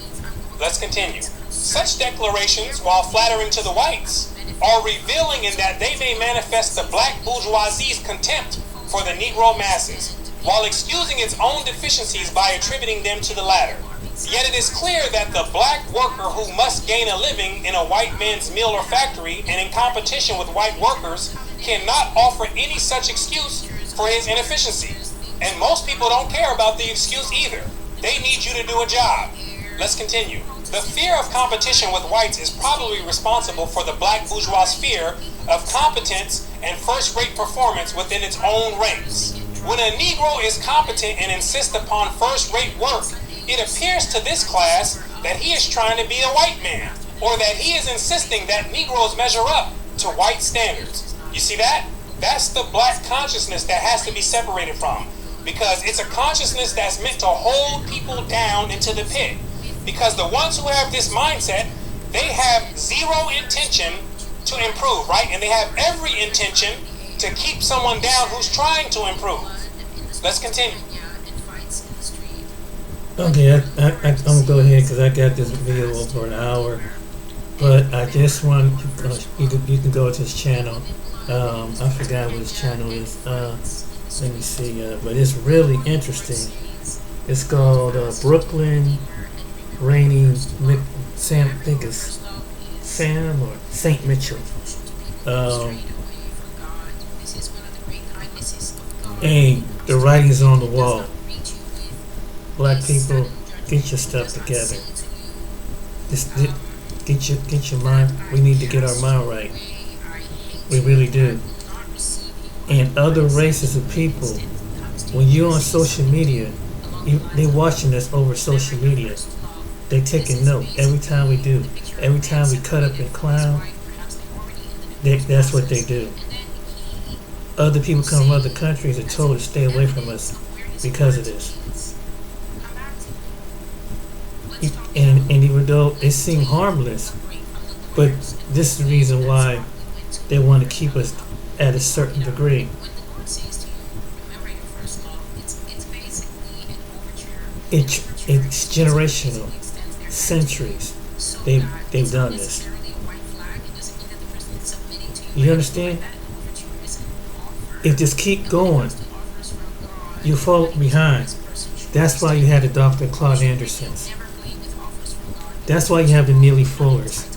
Let's continue. Such declarations, while flattering to the whites, are revealing in that they may manifest the black bourgeoisie's contempt for the Negro masses, while excusing its own deficiencies by attributing them to the latter. Yet it is clear that the black worker who must gain a living in a white man's mill or factory and in competition with white workers cannot offer any such excuse for his inefficiency. And most people don't care about the excuse either. They need you to do a job. Let's continue. The fear of competition with whites is probably responsible for the black bourgeois fear of competence and first-rate performance within its own ranks. When a Negro is competent and insists upon first-rate work, it appears to this class that he is trying to be a white man, or that he is insisting that Negroes measure up to white standards. You see that? That's the black consciousness that has to be separated from, because it's a consciousness that's meant to hold people down into the pit. Because the ones who have this mindset, they have zero intention to improve, right? And they have every intention to keep someone down who's trying to improve. Let's continue. Okay, I'm gonna go ahead because I got this video over an hour, but I just want you can go to his channel. I forgot what his channel is. Let me see. But it's really interesting. It's called Brooklyn Rainy Sam. I think it's Sam or Saint Mitchell. And the writing's on the wall. Black people, get your stuff together. Get your mind. We need to get our mind right. We really do. And other races of people, when you're on social media, they watching us over social media. They taking note every time we do. Every time we cut up and clown, that's what they do. Other people come from other countries are told to stay away from us because of this. And even though it seemed harmless, but this is the reason why they want to keep us at a certain degree. It's generational, centuries. They've done this. You understand? If just keep going, you fall behind. That's why you had the Dr. Claude Andersons. That's why you have the Neely Fullers.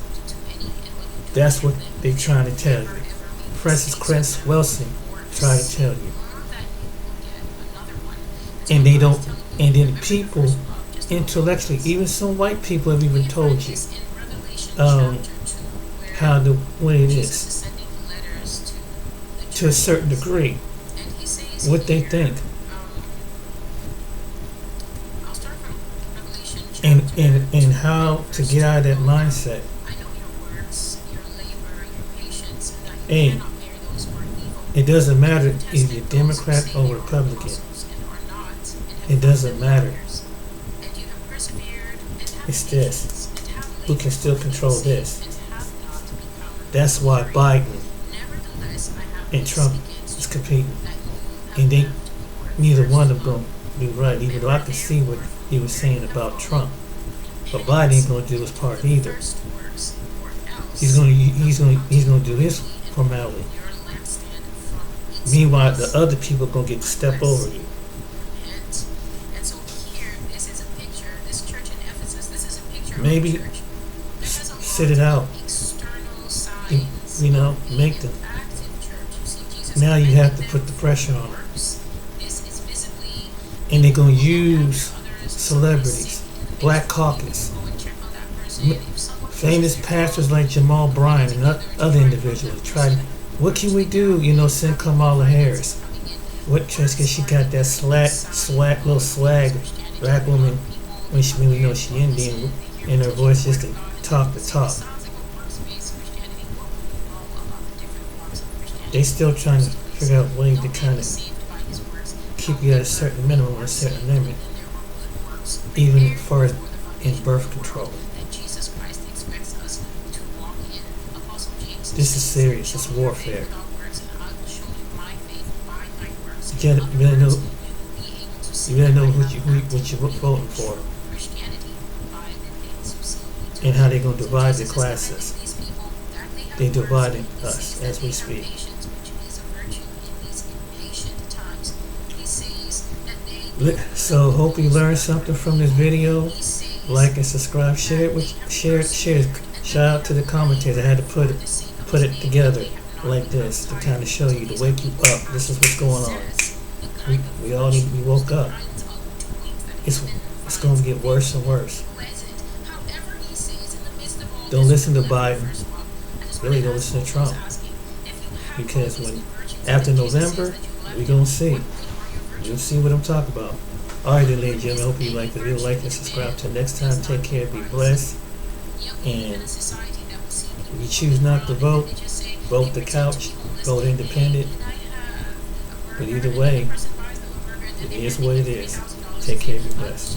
That's what they're trying to tell you. Francis Cress Wilson tried to tell you. And they don't, and then people intellectually, even some white people have even told you how the way it is to a certain degree, what they think. And how to get out of that mindset. A, it doesn't matter if you're Democrat or Republican. It doesn't matter. It's this. Who can still control this? That's why Biden and Trump is competing. And they, neither one of them be right, even though I can see what he was saying about Trump. But Biden ain't gonna do his part either. He's gonna do his formality. Meanwhile, the other people are gonna get to step over you. Maybe sit it out. You know, make them. Now you have to put the pressure on them. And they're going to use celebrities, Black Caucus, famous pastors like Jamal Bryant and other individuals. Try, what can we do? You know, send Kamala Harris. What church? Because she got that little swag, black woman, when we know she Indian, and her voice just to talk the talk. They still trying to figure out ways to kind of keep you at a certain minimum or a certain limit, even as far as in birth control. This is serious. It's warfare. You better know what you're voting for, and how they're going to divide the classes. They're dividing us as we speak. So hope you learned something from this video. Like and subscribe. Share it. Share. Shout out to the commentators. I had to put it together like this to kind of show you, to wake you up. This is what's going on. We woke up. It's going to get worse and worse. Don't listen to Biden. Really don't listen to Trump. Because after November, we're going to see. You'll see what I'm talking about. Alright then, ladies and gentlemen, I hope you like the video. Like and subscribe. Till next time, take care, be blessed. And if you choose not to vote the couch, vote independent. But either way, it is what it is. Take care, be blessed.